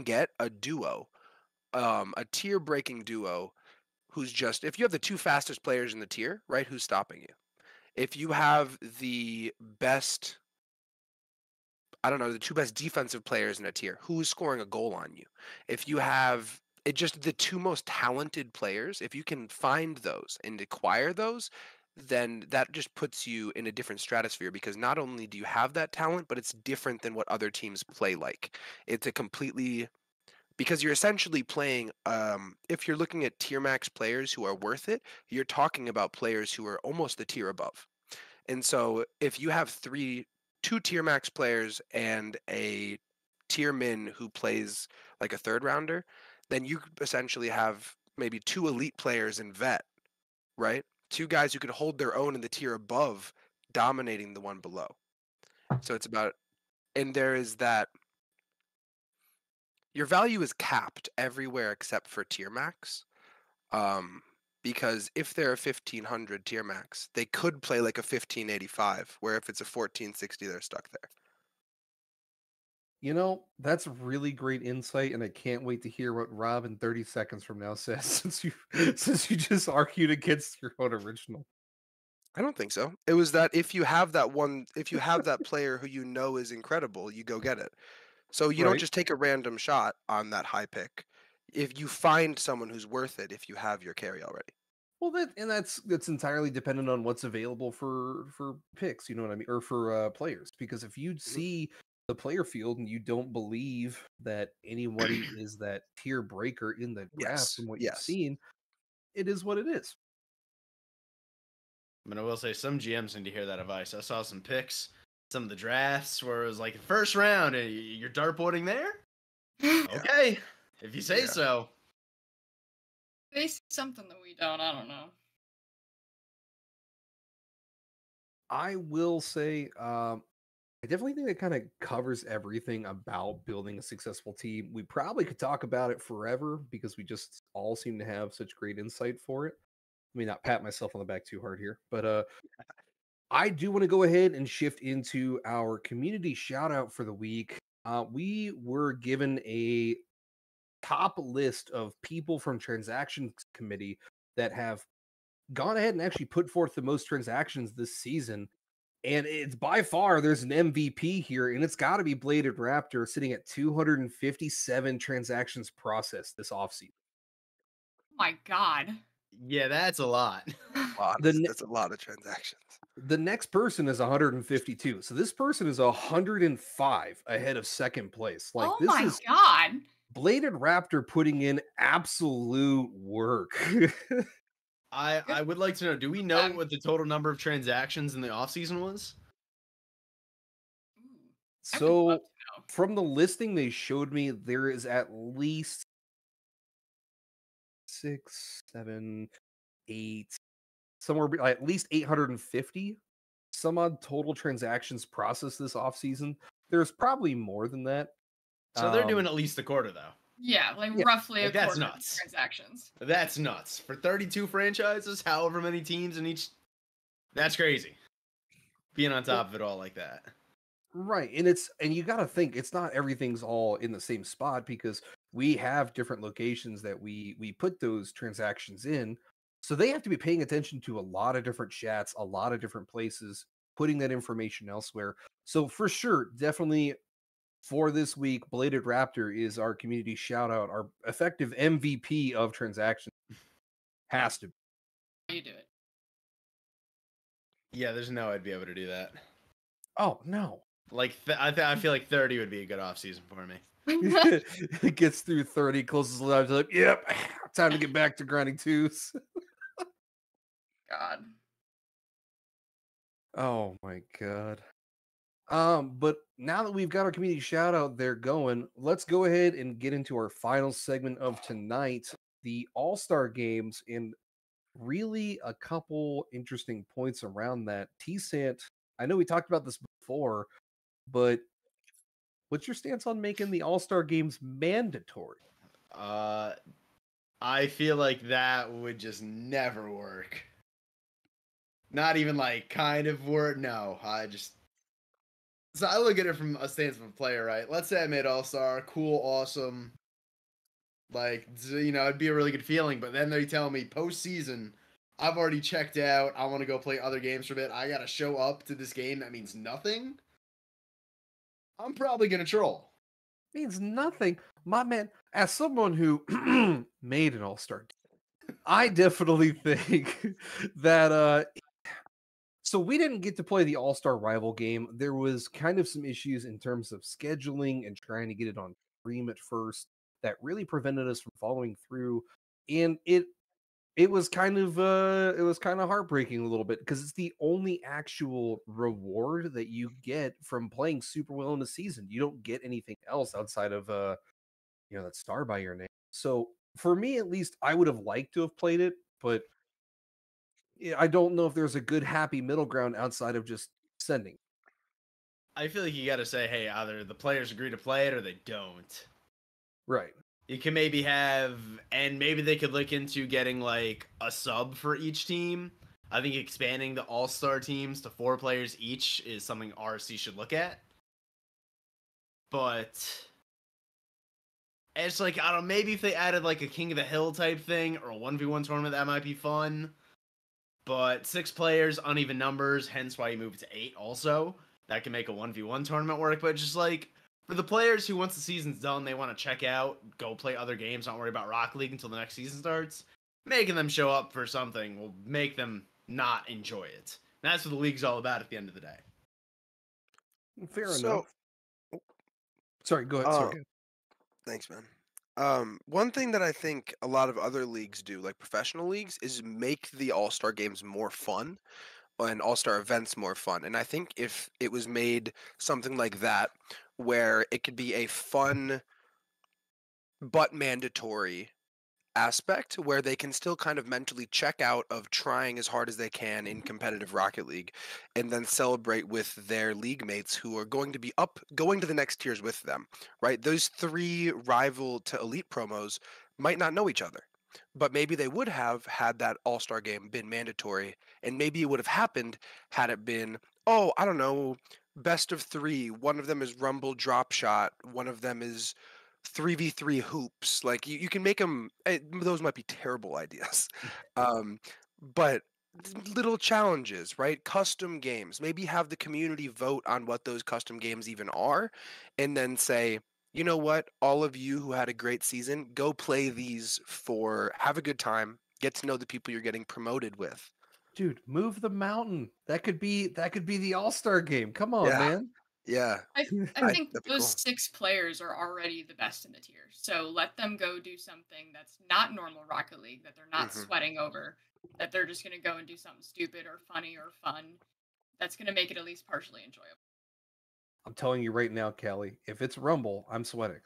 get a duo, a tier breaking duo, who's just, if you have the 2 fastest players in the tier, right? Who's stopping you? If you have the best, I don't know, the 2 best defensive players in a tier, who's scoring a goal on you? If you have just the 2 most talented players, if you can find those and acquire those, then that just puts you in a different stratosphere, because not only do you have that talent, but it's different than what other teams play like. It's a completely, because you're essentially playing, if you're looking at tier max players who are worth it, you're talking about players who are almost the tier above. And so if you have 2 tier max players and a tier min who plays like a third rounder, then you essentially have maybe 2 elite players in vet, right? 2 guys who could hold their own in the tier above, dominating the one below. So it's about, and there is that, your value is capped everywhere except for tier max. Because if they're a 1500 tier max, they could play like a 1585, where if it's a 1460, they're stuck there. You know, that's really great insight, and I can't wait to hear what Rob in 30 seconds from now says since you just argued against your own original. I don't think so. It was that if you have that player who you know is incredible, you go get it. So you don't Right. just take a random shot on that high pick. If you find someone who's worth it, if you have your carry already. Well, that's entirely dependent on what's available for picks, you know what I mean, or for players. Because if you Mhm. see the player field and you don't believe that anybody is that tier breaker in the draft Yes. from what you've Yes. seen, it is what it is. I mean, I will say some GMs need to hear that advice. I saw some picks, some of the drafts where it was like first round, and you're dartboarding there. Okay, if you say Yeah. so. They see something that we don't. I don't know. I will say, I definitely think that kind of covers everything about building a successful team. We probably could talk about it forever because we just all seem to have such great insight for it. I mean, not pat myself on the back too hard here, but I do want to go ahead and shift into our community shout out for the week. We were given a top list of people from transactions committee that have gone ahead and actually put forth the most transactions this season. And it's by far, there's an MVP here, and it's got to be Bladed Raptor, sitting at 257 transactions processed this offseason. Oh my god. Yeah, that's a lot. That's a lot of transactions. The next person is 152. So this person is 105 ahead of second place. Like, Oh this my is god. Bladed Raptor putting in absolute work. I would like to know, do we know what the total number of transactions in the offseason was? Ooh, I would love So to know. from the listing they showed me, there is at least 6, 7, 8, somewhere at least 850. some odd total transactions processed this offseason. There's probably more than that. So they're doing at least a quarter, though. Yeah, like Yeah, roughly like, a that's quarter of nuts. transactions. That's nuts. For 32 franchises, however many teams in each, that's crazy. Being on top of it all like that. Right. And you got to think it's not everything's all in the same spot, because we have different locations that we put those transactions in. So they have to be paying attention to a lot of different chats, a lot of different places, putting that information elsewhere. So for sure, definitely for this week, Bladed Raptor is our community shout out, our effective MVP of transactions. Has to be. You do it. Yeah, there's no way I'd be able to do that. Oh no. Like I feel like 30 would be a good off season for me. It gets through 30, closes the lives like, yep, time to get back to grinding twos. God. Oh my god. But now that we've got our community shout out there going, let's go ahead and get into our final segment of tonight, the All-Star games, and really a couple interesting points around that. T-Sant, I know we talked about this before, but what's your stance on making the All-Star games mandatory? I feel like that would just never work. Not even like kind of work. No, so I look at it from a stance of a player, right? Let's say I made All-Star, cool, awesome. Like, it'd be a really good feeling. But then they tell me postseason, I've already checked out. I want to go play other games for a bit. I got to show up to this game that means nothing. I'm probably going to troll. Means nothing. My man, as someone who made an All-Star game, I definitely think that so we didn't get to play the All-Star rival game. There was kind of some issues in terms of scheduling and trying to get it on stream at first that really prevented us from following through. And it was kind of heartbreaking a little bit, because it's the only actual reward that you get from playing super well in the season. You don't get anything else outside of that star by your name. So for me, at least, I would have liked to have played it, but I don't know if there's a good happy middle ground outside of just sending. I feel like you got to say, hey, either the players agree to play it or they don't. Right. You can maybe maybe they could look into getting like a sub for each team. I think expanding the all-star teams to 4 players each is something RC should look at. But it's like, I don't know, maybe if they added like a King of the Hill type thing or a 1v1 tournament, that might be fun. But 6 players, uneven numbers, hence why you move it to 8 also. That can make a 1v1 tournament work, but just like, for the players who, once the season's done, they want to check out, go play other games, not worry about Rocket League until the next season starts, making them show up for something will make them not enjoy it. And that's what the league's all about at the end of the day. Fair enough. Sorry, go ahead. Sorry. Thanks, man. One thing that I think a lot of other leagues do, like professional leagues, is make the All-Star games more fun and All-Star events more fun. And I think if it was made something like that, where it could be a fun but mandatory aspect, where they can still kind of mentally check out of trying as hard as they can in competitive Rocket League, and then celebrate with their league mates who are going to be going to the next tiers with them, right? Those 3 rival to elite promos might not know each other, but maybe they would have had that All-Star game been mandatory, and maybe it would have happened had it been, oh, I don't know, best of 3. One of them is Rumble Drop Shot. One of them is 3v3 hoops. Like you can make them. Those might be terrible ideas, but little challenges, right? Custom games. Maybe have the community vote on what those custom games even are, and then say, you know what, all of you who had a great season, go play these have a good time, get to know the people you're getting promoted with. Dude, move the mountain. That could be the All-Star game. Come on, man. Yeah. I think that'd be those cool. 6 players are already the best in the tier. So let them go do something that's not normal Rocket League, that they're not sweating over, that they're just going to go and do something stupid or funny or fun. That's going to make it at least partially enjoyable. I'm telling you right now, Callie, if it's Rumble, I'm sweating.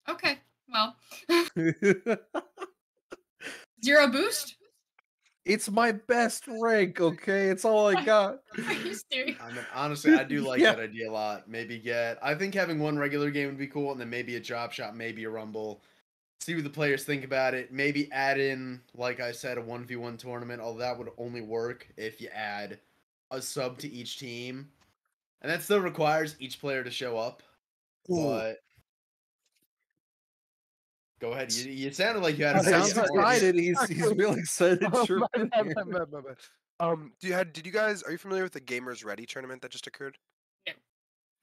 Okay, well. 0 boost? It's my best rank, okay? It's all I got. Are you serious? I mean, honestly, I do like Yeah. that idea a lot. Maybe I think having one regular game would be cool, and then maybe a drop shot, maybe a rumble. See what the players think about it. Maybe add in, like I said, a 1v1 tournament, although that would only work if you add a sub to each team. And that still requires each player to show up. Ooh. But go ahead. You sounded like you had He a sounds pretty excited. He's real excited. Oh, Sure. my bad. Did you guys, are you familiar with the Gamers Ready tournament that just occurred?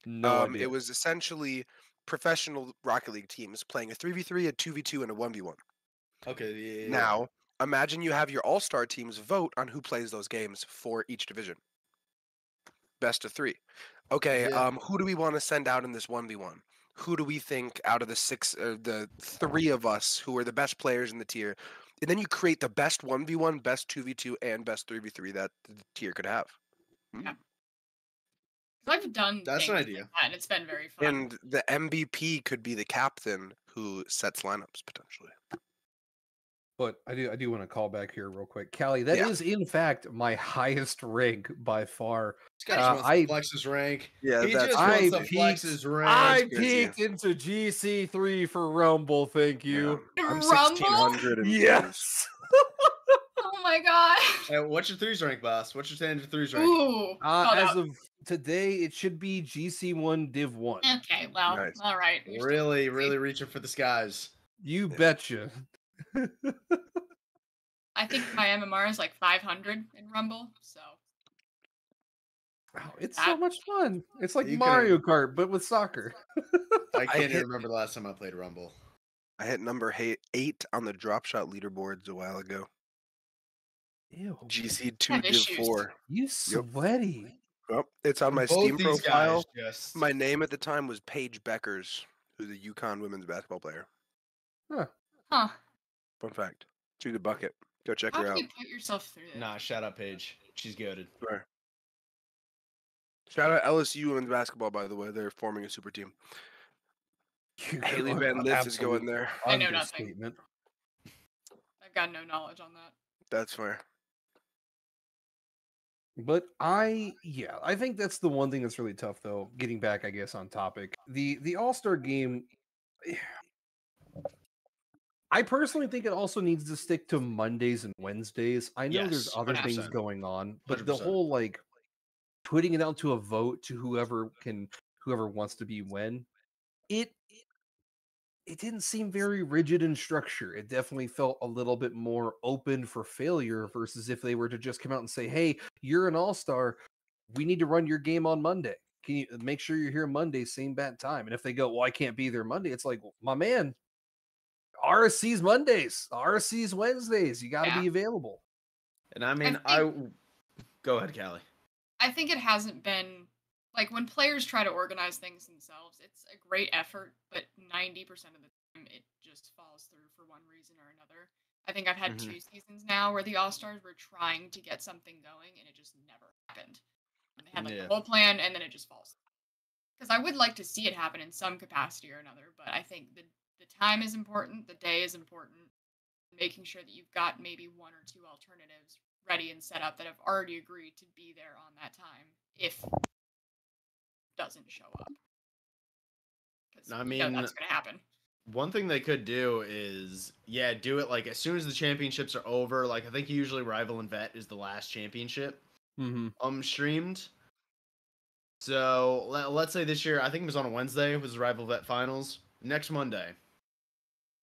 No idea. It was essentially professional Rocket League teams playing a 3v3, a 2v2, and a 1v1. Okay. Yeah. Now, imagine you have your all-star teams vote on who plays those games for each division. Best of 3. Okay, Yeah. who do we want to send out in this 1v1? Who do we think out of the 3 of us who are the best players in the tier? And then you create the best 1v1, best 2v2, and best 3v3 that the tier could have. Yeah. I've done That's an things idea. like that, and it's been very fun. And the MVP could be the captain who sets lineups potentially. But I do want to call back here real quick. Callie, that Yeah. is in fact my highest rank by far. This guy just wants I- to flex his rank. Yeah, He that's just I wants to flex peaked- his rank. I crazy. peaked into GC3 for Rumble, thank you. Yeah, I'm Rumble? 1600 and Yes. Oh my god. Hey, what's your 3s rank, boss? What's your standard 3s rank? Ooh. As of today, it should be GC1 Div 1. Okay, well, Nice. all right. You're still Really, crazy. really reaching for the skies. You betcha. I think my MMR is like 500 in Rumble, so Wow, it's so much fun. It's like You Mario Kart, but with soccer. I can't even hit- remember the last time I played Rumble. I hit number 8 on the drop shot leaderboards a while ago. Ew. GC2 Have Div issues. 4. You sweaty. Well, it's on my Both Steam these profile. guys just My name at the time was Paige Beckers, who's a UConn women's basketball player. huh. Fun fact. She's a bucket. Go check How her can out. you put yourself through that? Nah, shut up, Paige. She's goaded. Swear. Shout out LSU women's basketball, by the way. They're forming a super team. Haley Van Lith is going there. I know nothing. Understatement. I've got no knowledge on that. That's fair. But I think that's the one thing that's really tough, though. Getting back, I guess, on topic, the All-Star game. I personally think it also needs to stick to Mondays and Wednesdays. I know there's Yes, other things 100%. going on, but the 100%. whole like putting it out to a vote to whoever wants to be when it didn't seem very rigid in structure. It definitely felt a little bit more open for failure versus if they were to just come out and say, "Hey, you're an all-star. We need to run your game on Monday. Can you make sure you're here Monday, same bat time?" And if they go, "Well, I can't be there Monday," it's like, well, my man, RSC's Mondays, RSC's Wednesdays. You got to be available. And I mean, go ahead, Callie. I think it hasn't been like when players try to organize things themselves, it's a great effort, but 90% of the time it just falls through for one reason or another. I think I've had 2 seasons now where the All-Stars were trying to get something going and it just never happened. And they had like the whole plan and then it just falls. Because I would like to see it happen in some capacity or another, but I think the time is important, the day is important, making sure that you've got maybe 1 or 2 alternatives ready and set up that have already agreed to be there on that time if it doesn't show up. I mean, that's going to happen. One thing they could do is, do it like as soon as the championships are over. Like I think usually Rival and Vet is the last championship streamed. So let's say this year, I think it was on a Wednesday, was the Rival Vet finals. Next Monday,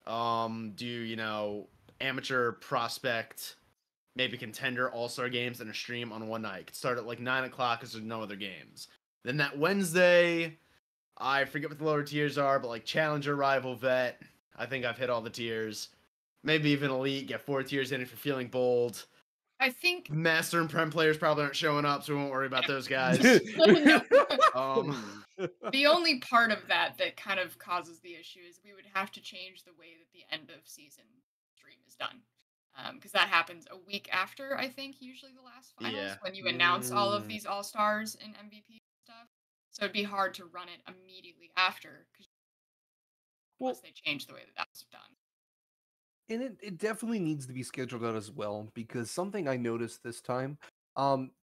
do amateur prospect, maybe contender all-star games and a stream on one night. Could start at like 9 o'clock because there's no other games. Then that Wednesday, I forget what the lower tiers are, but like Challenger, Rival, Vet. I think I've hit all the tiers. Maybe even Elite, get 4 tiers in if you're feeling bold. I think Master and Prem players probably aren't showing up, so we won't worry about those guys. the Um, only part of that kind of causes the issue is we would have to change the way that the end of season stream is done. Because that happens a week after, I think, usually the last finals, when you announce all of these all-stars and MVP stuff. So it'd be hard to run it immediately after, unless they change the way that that's done. And it definitely needs to be scheduled out as well, because something I noticed this time,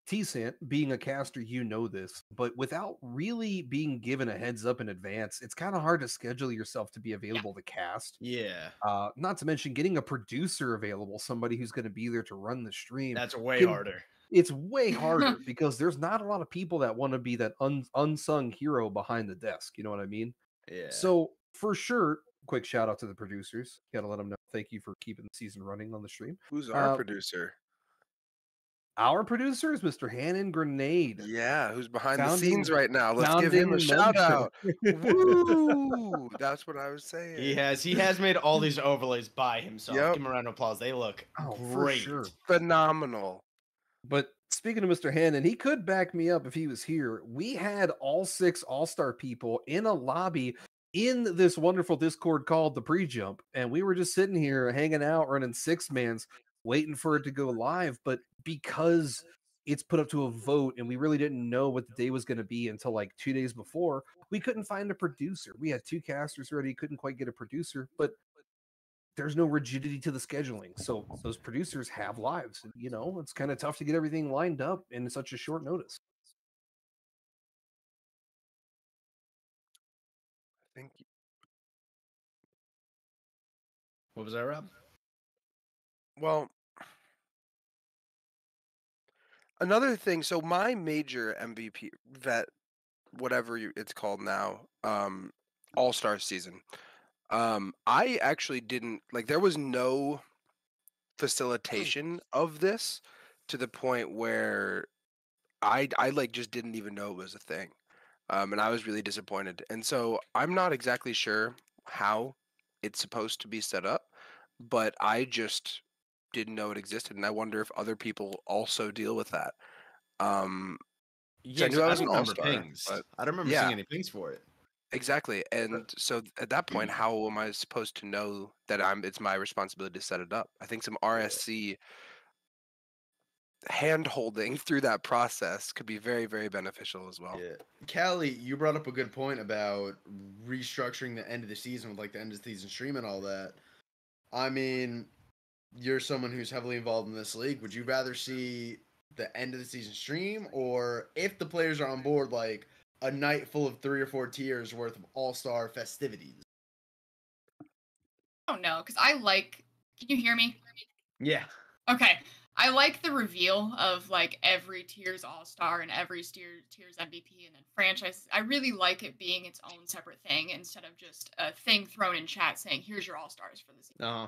T-Sant, being a caster, you know this, but without really being given a heads up in advance, it's kind of hard to schedule yourself to be available to cast. Yeah, Not to mention getting a producer available, somebody who's going to be there to run the stream. that's way harder. It's way harder because there's not a lot of people that want to be that unsung hero behind the desk. You know what I mean? Yeah. So for sure, quick shout out to the producers. Gotta let them know. Thank you for keeping the season running on the stream. Who's our producer? Our producer is Mr. Hannon Grenade. Yeah, who's behind the Founding- scenes right now? Let's give him a founding shout mentor. out. Woo! That's what I was saying. He has made all these overlays by himself. Yep. Give him a round of applause. They look For great. sure. Phenomenal. But speaking of Mr. Hannon, he could back me up if he was here. We had all 6 All-Star people in a lobby in this wonderful Discord called ThePreJump, and we were just sitting here hanging out, running 6-mans, waiting for it to go live. But because it's put up to a vote and we really didn't know what the day was going to be until like 2 days before, we couldn't find a producer. We had 2 casters ready, couldn't quite get a producer, but there's no rigidity to the scheduling. So those producers have lives. And, you know, it's kind of tough to get everything lined up in such a short notice. Thank you. What was that, Rob? Well, another thing. So my major MVP vet, whatever it's called now, All-Star season. I actually didn't like. There was no facilitation of this to the point where I like just didn't even know it was a thing, and I was really disappointed. And so I'm not exactly sure how it's supposed to be set up, but I just didn't know it existed, and I wonder if other people also deal with that. Yeah, I knew I was don't an remember all-star, pings. but I don't remember yeah. seeing any pings for it. Exactly. And so at that point, how am I supposed to know that it's my responsibility to set it up? I think some RSC hand holding through that process could be very, very beneficial as well. Yeah. Callie, you brought up a good point about restructuring the end of the season with like the end of the season stream and all that. I mean, you're someone who's heavily involved in this league. Would you rather see the end of the season stream, or if the players are on board, like a night full of 3 or 4 tiers worth of all-star festivities? I don't know, because I like. Can you hear me? Yeah. Okay. I like the reveal of like every tier's all-star and every tier's MVP and then franchise. I really like it being its own separate thing instead of just a thing thrown in chat saying, here's your all-stars for the season. Uh-huh.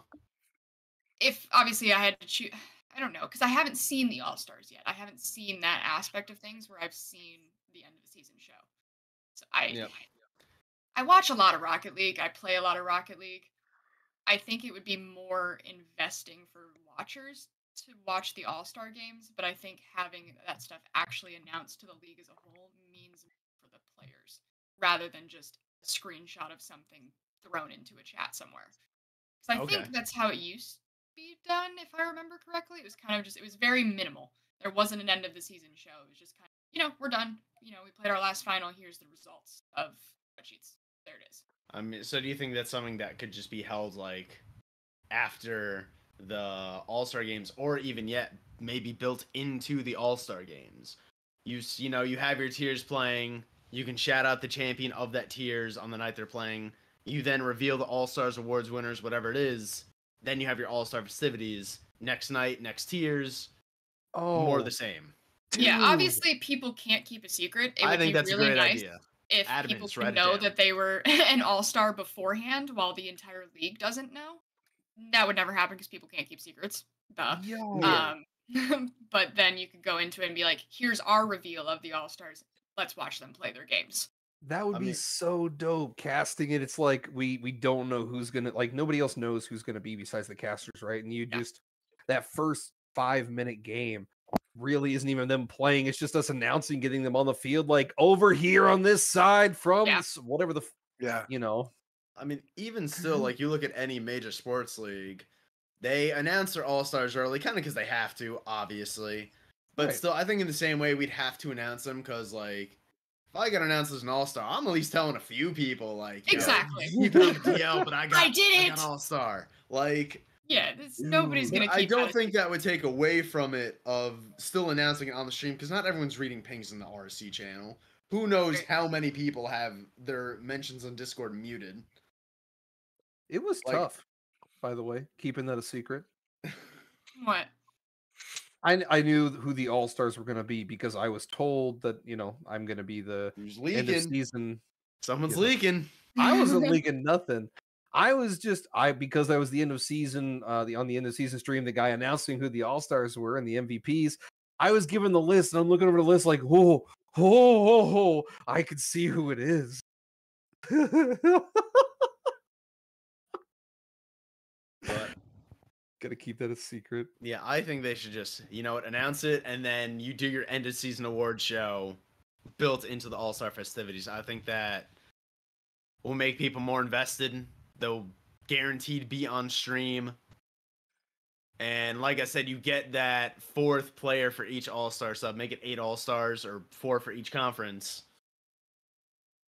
If obviously I had to choose, I don't know, because I haven't seen the all-stars yet. I haven't seen that aspect of things where I've seen the end of the season show. So I watch a lot of Rocket League. I play a lot of Rocket League. I think it would be more investing for watchers to watch the All-Star games, but I think having that stuff actually announced to the league as a whole means more for the players rather than just a screenshot of something thrown into a chat somewhere. Because I think that's how it used to be done, if I remember correctly. It was kind of just, it was very minimal. There wasn't an end of the season show. It was just kind of, we're done. We played our last final. Here's the results of spreadsheets. There it is. I mean, so do you think that's something that could just be held like after the All-Star games, or even yet maybe built into the All-Star games? You have your tiers playing. You can shout out the champion of that tiers on the night they're playing. You then reveal the All-Stars awards winners, whatever it is. Then you have your All-Star festivities next night, next tiers. More of the same. Yeah, obviously people can't keep a secret. It would I think be that's really a great nice idea. if Adamant, people just write could it know down. that they were an all-star beforehand while the entire league doesn't know. That would never happen because people can't keep secrets. Duh. But then you could go into it and be like, here's our reveal of the all-stars. Let's watch them play their games. That would be so dope. Casting it, it's like we don't know who's gonna, like, nobody else knows who's gonna be besides the casters, right? And you just, that first 5-minute game really isn't even them playing. It's just us announcing, getting them on the field, like, over here on this side from whatever the I mean, even still, like, you look at any major sports league, they announce their all-stars early, kind of because they have to, obviously. But still, I think in the same way, we'd have to announce them because, like, if I get announced as an all-star, I'm at least telling a few people, like, exactly. Keep it up, DL, but I got did it! an all-star. Like, Yeah, nobody's But gonna I keep. don't think that would take away from it of still announcing it on the stream because not everyone's reading pings in the RC channel. Who knows how many people have their mentions on Discord muted? It was Like- tough, by the way, keeping that a secret. What? I knew who the All Stars were going to be because I was told that I'm going to be the Who's end of leaking? season. Someone's leaking. I wasn't leaking nothing. I was just because I was the end of season on the end of season stream, the guy announcing who the All Stars were and the MVPs. I was given the list, and I'm looking over the list like, oh, I could see who it is. But gotta keep that a secret. Yeah, I think they should just, announce it, and then you do your end of season award show built into the All-Star festivities. I think that will make people more invested. They'll guaranteed be on stream. And like I said, you get that 4th player for each All-Star sub. Make it 8 All-Stars or 4 for each conference.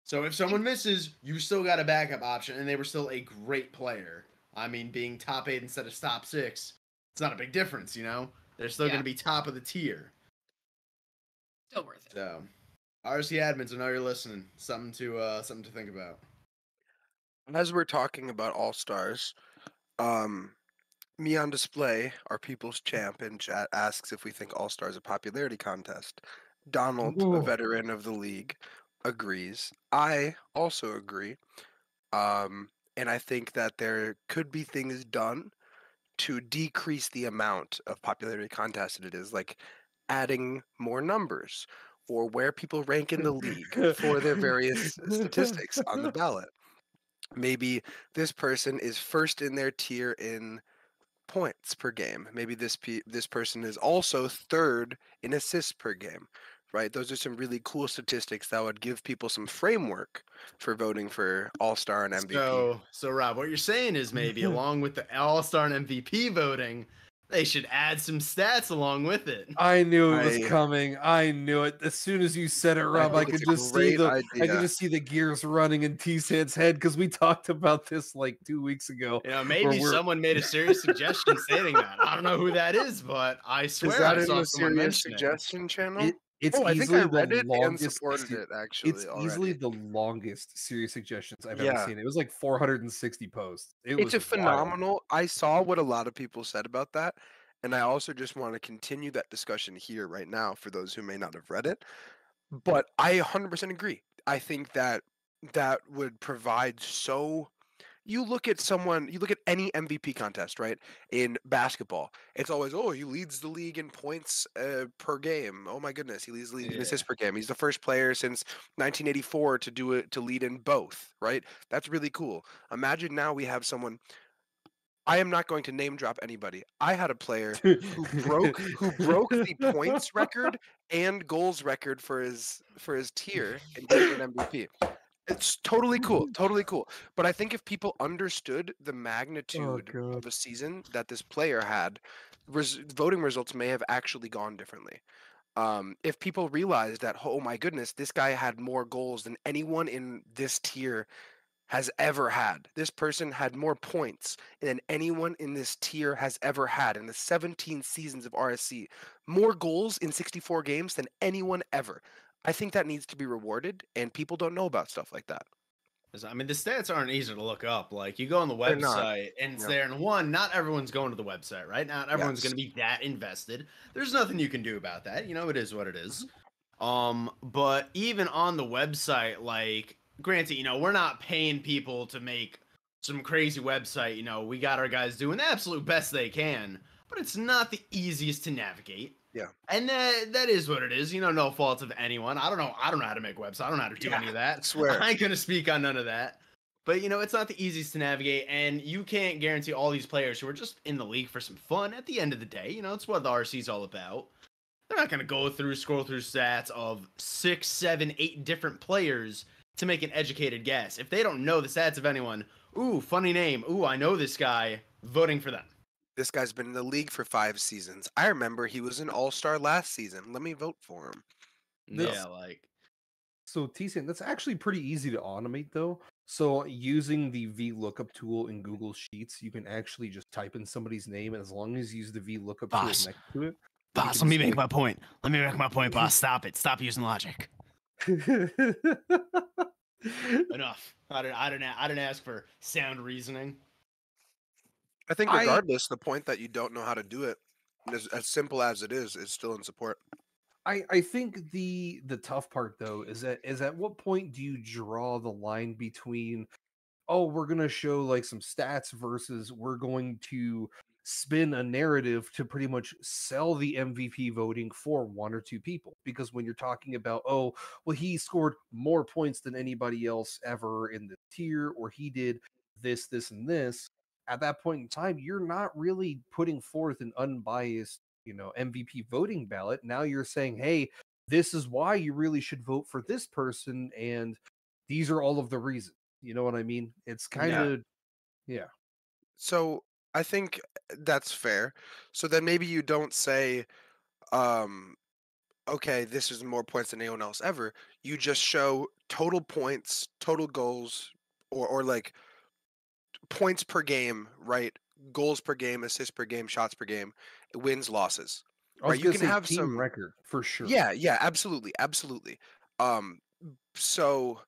So if someone misses, you still got a backup option, and they were still a great player. I mean, being top 8 instead of top 6, it's not a big difference, They're still going to be top of the tier. Still worth it. So, RC admins, I know you're listening. Something to think about. As we're talking about All Stars, me on display, our people's champ in chat asks if we think All Stars a popularity contest. Donald, a veteran of the league, agrees. I also agree. And I think that there could be things done to decrease the amount of popularity contest it is, like adding more numbers or where people rank in the league for their various statistics on the ballot. Maybe this person is first in their tier in points per game. Maybe this person is also 3rd in assists per game. Right? Those are some really cool statistics that would give people some framework for voting for All-Star and MVP. So Rob, what you're saying is maybe along with the All-Star and MVP voting, they should add some stats along with it. I knew it was coming. I knew it. As soon as you said it, Rob, I could just see the gears running in T-San's head because we talked about this like 2 weeks ago. Maybe someone made a serious suggestion stating that. I don't know who that is, but I swear is that I saw in the someone serious mention suggestion channel? It's I think easily I read the it longest. and supported it, actually. It's easily the longest serious suggestions I've ever seen. It was like 460 posts. It's a phenomenal. I saw what a lot of people said about that, and I also just want to continue that discussion here right now for those who may not have read it. But I 100% agree. I think that would provide so. You look at any MVP contest, right? In basketball, it's always, he leads the league in points per game. Oh my goodness, he leads the league in assists per game. He's the first player since 1984 to lead in both, right? That's really cool. Imagine now we have someone. I am not going to name drop anybody. I had a player who broke the points record and goals record for his tier and did it an MVP. It's totally cool, But I think if people understood the magnitude of a season that this player had, voting results may have actually gone differently. If people realized that, oh my goodness, this guy had more goals than anyone in this tier has ever had. This person had more points than anyone in this tier has ever had in the 17 seasons of RSC. More goals in 64 games than anyone ever. I think that needs to be rewarded, and people don't know about stuff like that. I mean, the stats aren't easy to look up. Like, you go on the website, and it's there, and not everyone's going to the website, right? Not everyone's going to be that invested. There's nothing you can do about that. It is what it is. But even on the website, like, granted, we're not paying people to make some crazy website. We got our guys doing the absolute best they can, but it's not the easiest to navigate. Yeah. And that is what it is. No fault of anyone. I don't know how to make websites. I don't know how to do any of that. I swear. I ain't going to speak on none of that. But, it's not the easiest to navigate, and you can't guarantee all these players who are just in the league for some fun at the end of the day. It's what the RC is all about. They're not going to scroll through stats of 6, 7, 8 different players to make an educated guess. If they don't know the stats of anyone, ooh, funny name, ooh, I know this guy, voting for them. This guy's been in the league for 5 seasons. I remember he was an all-star last season. Let me vote for him. Yeah, So T-San, that's actually pretty easy to automate though. So using the VLOOKUP tool in Google Sheets, you can actually just type in somebody's name, and as long as you use the VLOOKUP tool Boss. next to it. Boss, let me make my point. Let me make my point, boss. Stop it. Stop using logic. Enough. I didn't ask for sound reasoning. I think regardless, the point that you don't know how to do it, as simple as it is still in support. I think the tough part though is at what point do you draw the line between, oh, we're going to show like some stats versus we're going to spin a narrative to pretty much sell the MVP voting for one or two people. Because when you're talking about, oh, well, he scored more points than anybody else ever in the tier, or he did this, this, and this, at that point in time, you're not really putting forth an unbiased, MVP voting ballot. Now you're saying, hey, this is why you really should vote for this person, and these are all of the reasons. You know what I mean? It's kind of, yeah. So I think that's fair. So then maybe you don't say, okay, this is more points than anyone else ever. You just show total points, total goals, or like points per game, right? Goals per game, assists per game, shots per game, wins, losses. I was Right? You going can to say have team some record for sure. Yeah, absolutely, absolutely. So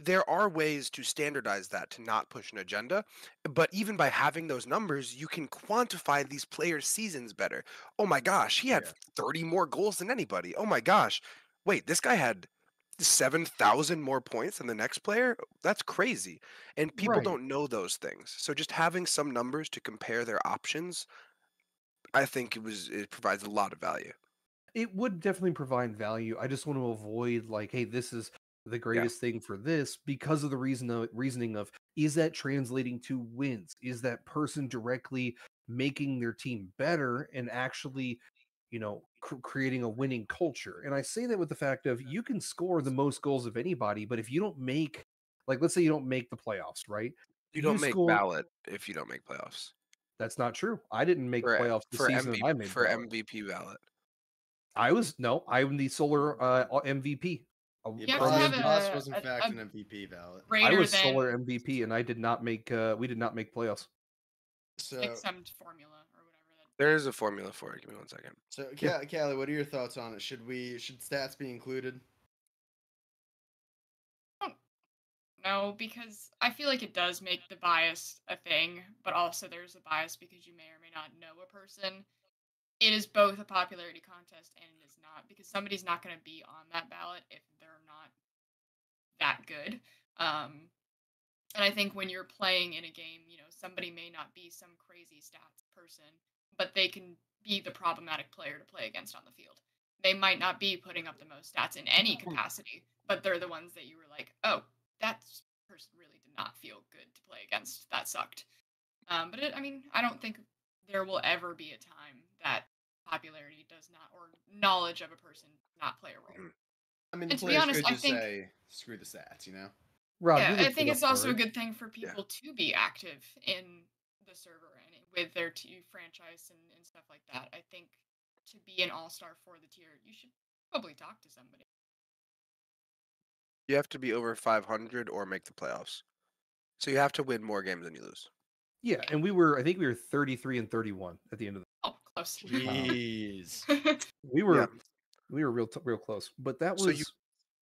there are ways to standardize that to not push an agenda, but even by having those numbers, you can quantify these players' seasons better. Oh my gosh, he had 30 more goals than anybody. Oh my gosh, wait, this guy had 7,000 more points than the next player? That's crazy. And people Right. don't know those things. So just having some numbers to compare their options, I think it provides a lot of value. It would definitely provide value. I just want to avoid like, hey, this is the greatest thing for this because of the reasoning of, is that translating to wins? Is that person directly making their team better and actually, creating a winning culture? And I say that with the fact of, you can score the most goals of anybody, but if you don't make, like, let's say you don't make the playoffs, right? You You don't make score. ballot if you don't make playoffs. That's not true. I didn't make For playoffs the for season that MVP I made for ballot. MVP ballot. I'm the solar MVP. You have to have Boss a, was in a, fact a an MVP ballot. I greater was than solar MVP, and I did not make. We did not make playoffs. So, exempt formula or whatever that. There is a formula for it. Give me 1 second. so Yeah. Callie, what are your thoughts on it? Should stats be included? No, because I feel like it does make the bias a thing, but also there's a bias because you may or may not know a person. It is both a popularity contest and it is not, because somebody's not going to be on that ballot if they're not that good. And I think when you're playing in a game, somebody may not be some crazy stats person, but they can be the problematic player to play against on the field. They might not be putting up the most stats in any capacity, but they're the ones that you were like, oh, that person really did not feel good to play against. That sucked. But I don't think there will ever be a time that popularity does not, or knowledge of a person does not play a role. I mean, And the to be players honest, could I just think say, screw the stats, Rob, yeah, you I looked think it it's up, also a right? good thing for people to be active in the server and with their franchise and stuff like that. I think to be an all-star for the tier, you should probably talk to somebody. You have to be over 500 or make the playoffs. So you have to win more games than you lose. Yeah, and I think we were 33 and 31 at the end of the. Oh, close. Jeez. We were real close, but that So was.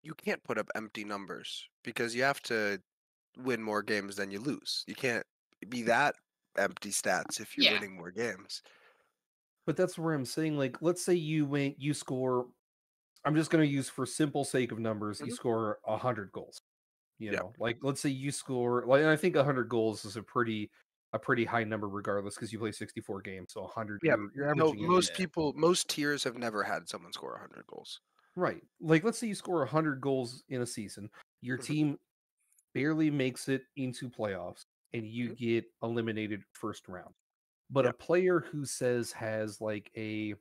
you can't put up empty numbers because you have to win more games than you lose. You can't be that empty stats if you're Yeah. winning more games. But that's where I'm saying, like, let's say you score. I'm just going to use for simple sake of numbers. You score 100 goals. Like, let's say you score. Like, I think 100 goals is a pretty high number, regardless, because you play 64 games. So 100. Yeah, You're averaging. Most tiers have never had someone score 100 goals. Right. Like, let's say you score 100 goals in a season. Your team barely makes it into playoffs, and you get eliminated first round. But a player who has like a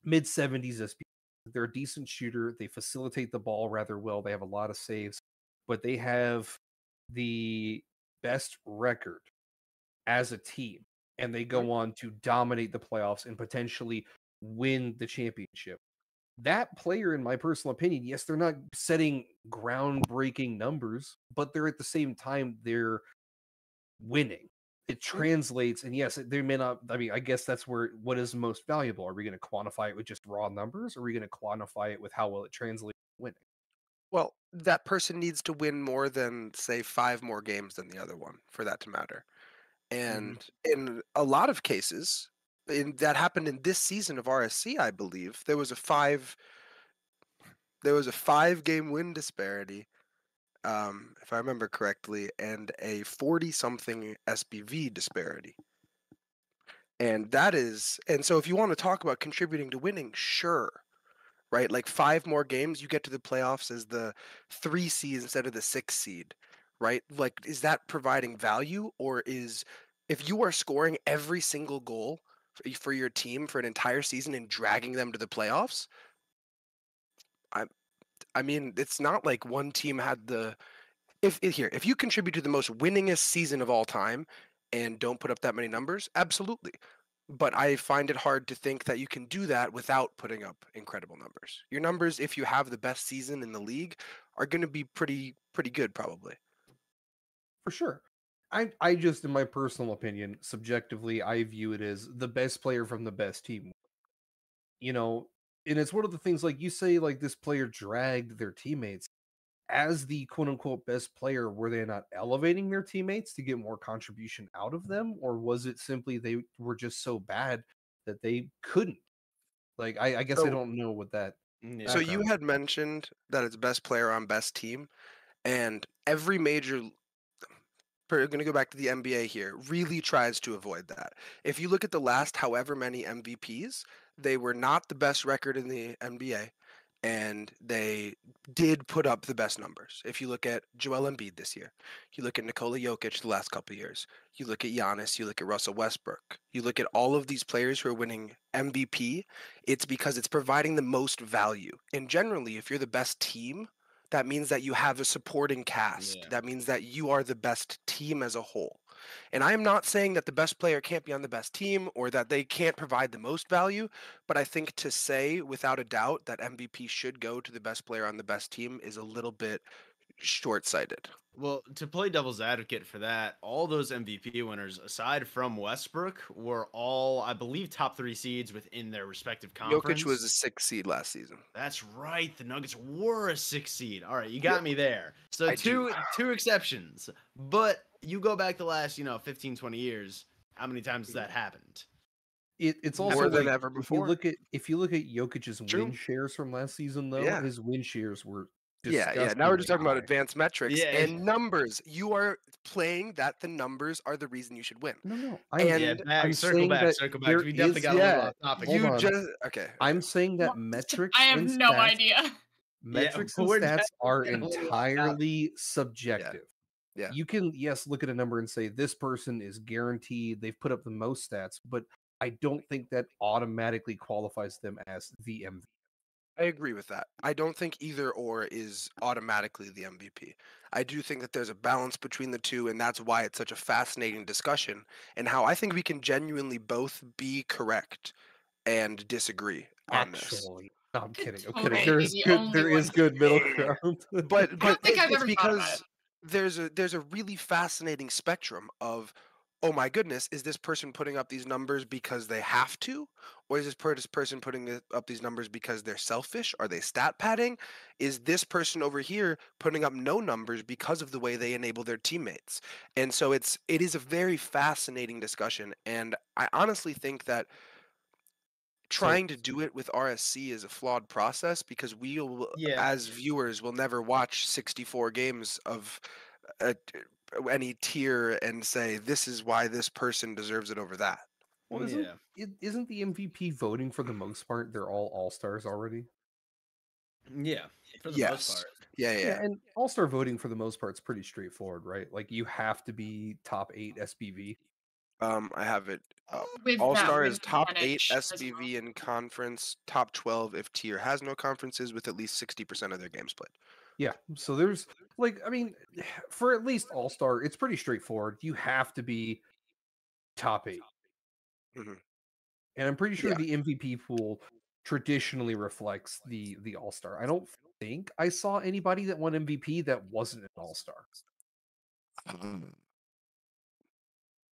mid 70s SP, they're a decent shooter. They facilitate the ball rather well. They have a lot of saves, but they have the best record as a team, and they go on to dominate the playoffs and potentially win the championship. that player, in my personal opinion, yes, they're not setting groundbreaking numbers, but they're at the same time they're winning. It translates, and yes, they may not. I mean, I guess that's where what is most valuable. Are we going to quantify it with just raw numbers, or are we going to quantify it with how well it translates to winning? Well, that person needs to win more than, say, 5 more games than the other one for that to matter. And in a lot of cases, that happened in this season of RSC, I believe. There was a 5-game win disparity, if I remember correctly, and a 40-something SBV disparity. And so if you want to talk about contributing to winning, sure. Right? Like 5 more games, you get to the playoffs as the 3 seed instead of the 6 seed, right? Like, is that providing value, or if you are scoring every single goal for your team for an entire season and dragging them to the playoffs? I mean, it's not like one team had if you contribute to the most winningest season of all time and don't put up that many numbers, absolutely. But I find it hard to think that you can do that without putting up incredible numbers. Your numbers, if you have the best season in the league, are going to be pretty good, probably. For sure. I just, in my personal opinion, subjectively, I view it as the best player from the best team. You know, and it's one of the things, like you say, like this player dragged their teammates. As the quote unquote best player, were they not elevating their teammates to get more contribution out of them? Or was it simply they were just so bad that they couldn't? Like, I guess I So, don't know what that so you background. had mentioned that it's best player on best team, and every major going to go back to the NBA here, really tries to avoid that. If you look at the last however many MVPs, they were not the best record in the NBA, and they did put up the best numbers. If you look at Joel Embiid this year, you look at Nikola Jokic the last couple of years, you look at Giannis, you look at Russell Westbrook, you look at all of these players who are winning MVP, it's because it's providing the most value. And generally, if you're the best team, that means that you have a supporting cast. Yeah. That means that you are the best team as a whole. And I am not saying that the best player can't be on the best team or that they can't provide the most value, but I think to say without a doubt that MVP should go to the best player on the best team is a little bit short-sighted. Well, to play devil's advocate for that, all those MVP winners, aside from Westbrook, were all, I believe, top 3 seeds within their respective conference. Jokic was a 6 seed last season. That's right. The Nuggets were a 6 seed. All right, you got me there. So I do. two exceptions. But you go back the last, 15, 20 years, how many times has that happened? It's More also than like, ever before. if you look at Jokic's True. win shares from last season, though, Yeah. his win shares were Yeah. Now we're just talking about high. advanced metrics Yeah. and numbers. You are playing that the numbers are the reason you should win. No, And I'm circle saying back, that circle back. there We definitely is- got a little yeah, off topic. Hold you on. just okay. I'm saying that What? metrics I have and no stats, idea. metrics Yeah, and we're stats are definitely getting a little off topic. entirely subjective. Yeah. You can, yes, look at a number and say this person is guaranteed they've put up the most stats, but I don't think that automatically qualifies them as the MVP. I agree with that. I don't think either or is automatically the MVP. I do think that there's a balance between the two, and that's why it's such a fascinating discussion, and how I think we can genuinely both be correct and disagree on this. Actually, no, I'm kidding. I'm Totally kidding. There be is the good. only There is one good middle Yeah. ground. But I don't think I've it's ever thought about because it. there's a really fascinating spectrum of, oh my goodness, is this person putting up these numbers because they have to, or is this person putting up these numbers because they're selfish? Are they stat padding? Is this person over here putting up no numbers because of the way they enable their teammates? And so it is a very fascinating discussion, and I honestly think that trying to do it with RSC is a flawed process because we will, Yeah. as viewers, will never watch 64 games of any tier and say this is why this person deserves it over that. Well, isn't the MVP voting for the most part? They're all stars already. Yeah, for the most Yes. part. Yeah. And all-star voting for the most part is pretty straightforward, right? Like you have to be top 8 SPV. I have it up. With All that Star win is top 8 percentage as SBV in conference, top 12 if tier has no conferences with at least 60% of their games played. Yeah. So there's I mean, for at least all-star, it's pretty straightforward. You have to be top 8. Mhm. And I'm pretty sure Yeah. the MVP pool traditionally reflects the All-Star. I don't think I saw anybody that won MVP that wasn't an All-Star.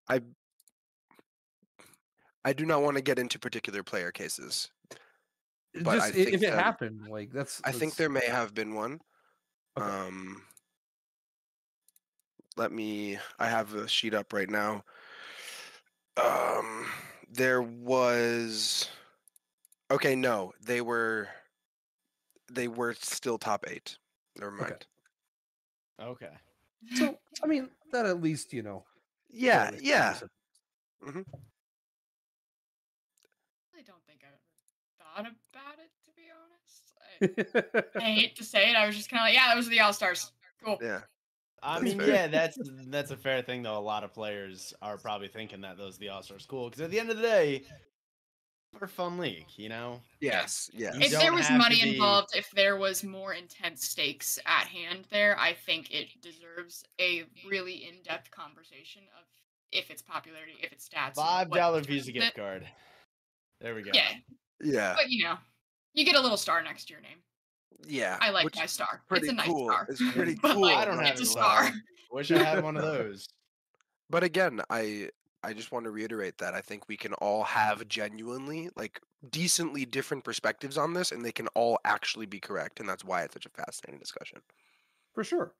I do not want to get into particular player cases, but Just I think if it that happened, like I think there may have been one. Okay. I have a sheet up right now. There was okay, no, they were still top 8. Never mind. Okay. So I mean that at least Yeah, clearly yeah. establishes hmm I don't think I've ever thought about it, to be honest. it. I hate to say it. I was just kind of like, yeah, those are the All-Stars. Cool. Yeah. I That's mean, fair. yeah, that's a fair thing though. A lot of players are probably thinking that those are the All-Stars cool because at the end of the day, we're a fun league, you know. Yes, yes. You If there don't was have to money be- involved, if there was more intense stakes at hand there, I think it deserves a really in-depth conversation of if it's popularity, if it's stats. and what $5 determines Visa gift it. card. There we go. Yeah, Yeah. but you get a little star next to your name. Yeah. I like which my star. It's pretty a nice cool. star. It's pretty But, cool. like, I don't have it's a a star. star. Wish I had one of those. But again, I just want to reiterate that I think we can all have genuinely like decently different perspectives on this, and they can all actually be correct, and that's why it's such a fascinating discussion. For sure.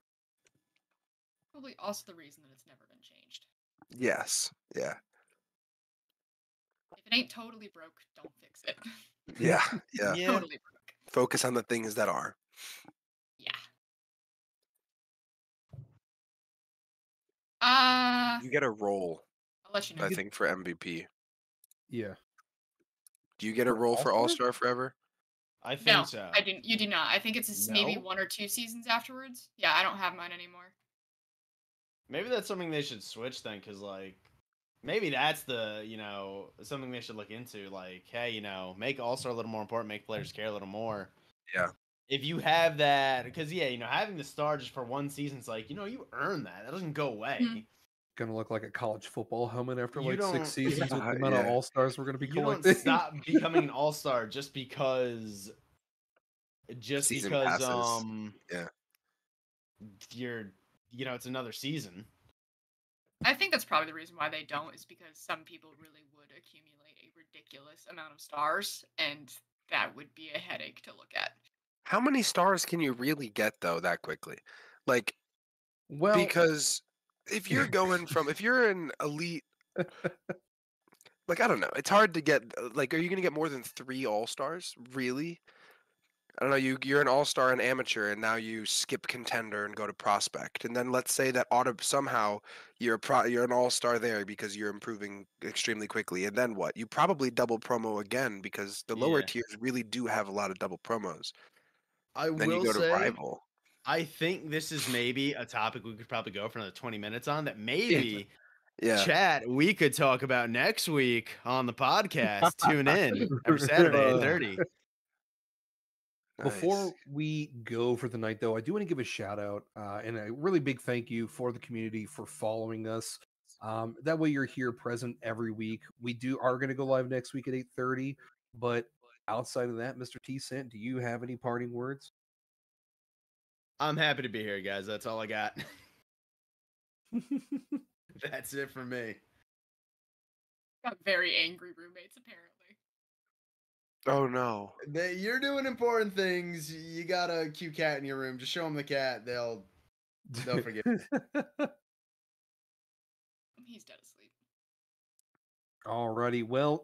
Probably also the reason that it's never been changed. Yes. Yeah. If it ain't totally broke, don't fix it. Yeah. Yeah. Yeah. Totally broke. Focus on the things that are. Yeah. You get a roll, I'll let you know. I think, for MVP. Yeah. Do you get a For roll for All-Star? All-Star forever? I think No, so. I didn't. You do not. I think it's maybe No? 1 or 2 seasons afterwards. Yeah, I don't have mine anymore. Maybe that's something they should switch then, because like maybe that's the something they should look into. Like, hey, make All-Star a little more important, make players care a little more. Yeah. If you have that, because having the star just for one season's like you earn that. That doesn't go away. Mhm. Gonna look like a college football helmet after You like don't- 6 seasons with the Yeah, amount of yeah. All-Stars we're gonna be You don't collecting. stop becoming an All-Star just because Season passes. Yeah. you're it's another season. I think that's probably the reason why they don't, is because some people really would accumulate a ridiculous amount of stars, and that would be a headache to look at. How many stars can you really get though that quickly? Like, Well, because if you're if you're an elite, like, I don't know, it's hard to get. Like, are you gonna get more than 3 All-Stars? Really? I don't know. You're an All-Star and amateur, and now you skip contender and go to prospect, and then let's say that somehow you're an All-Star there because you're improving extremely quickly, and then what? You probably double promo again because the lower Yeah. tiers really do have a lot of double promos. I Then you will go to say, rival. I think this is maybe a topic we could probably go for another 20 minutes on. That maybe Yeah. chat we could talk about next week on the podcast. Tune in every Saturday at 8:30. Before Nice. we go for the night, though, I do want to give a shout out and a really big thank you for the community for following us. That way, you're here present every week. We are going to go live next week at 8:30. But outside of that, Mr. T Cent, do you have any parting words? I'm happy to be here, guys. That's all I got. That's it for me. Got very angry roommates, apparently. Oh no. You're doing important things. You got a cute cat in your room. Just show them the cat. They'll forget. He's dead asleep. Alrighty, well,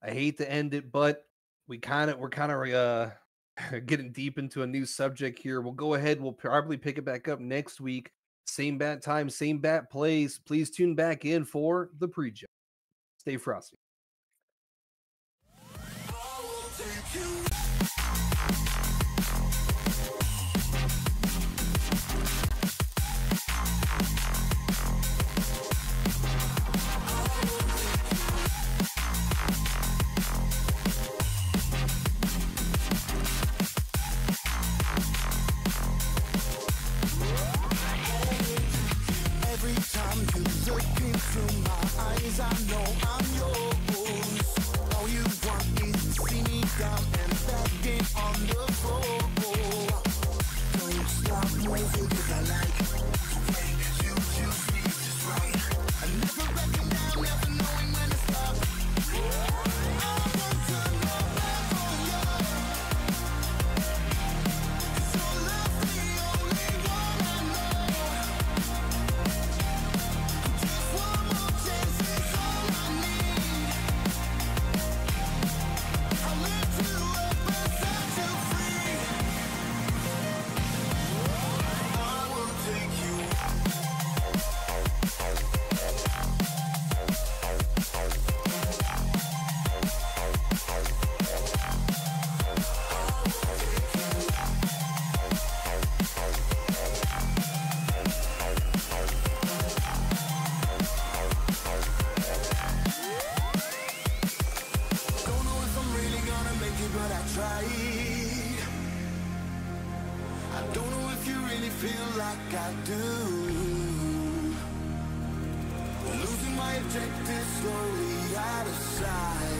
I hate to end it, but we're kind of getting deep into a new subject here. We'll go ahead. We'll probably pick it back up next week. Same bat time, same bat plays. Please tune back in for the pre-jump. Stay frosty. Every time you look into my eyes, I know I'm yours. All you want is to see me but I tried. I don't know if you really feel like I do. Losing my objective slowly out of sight.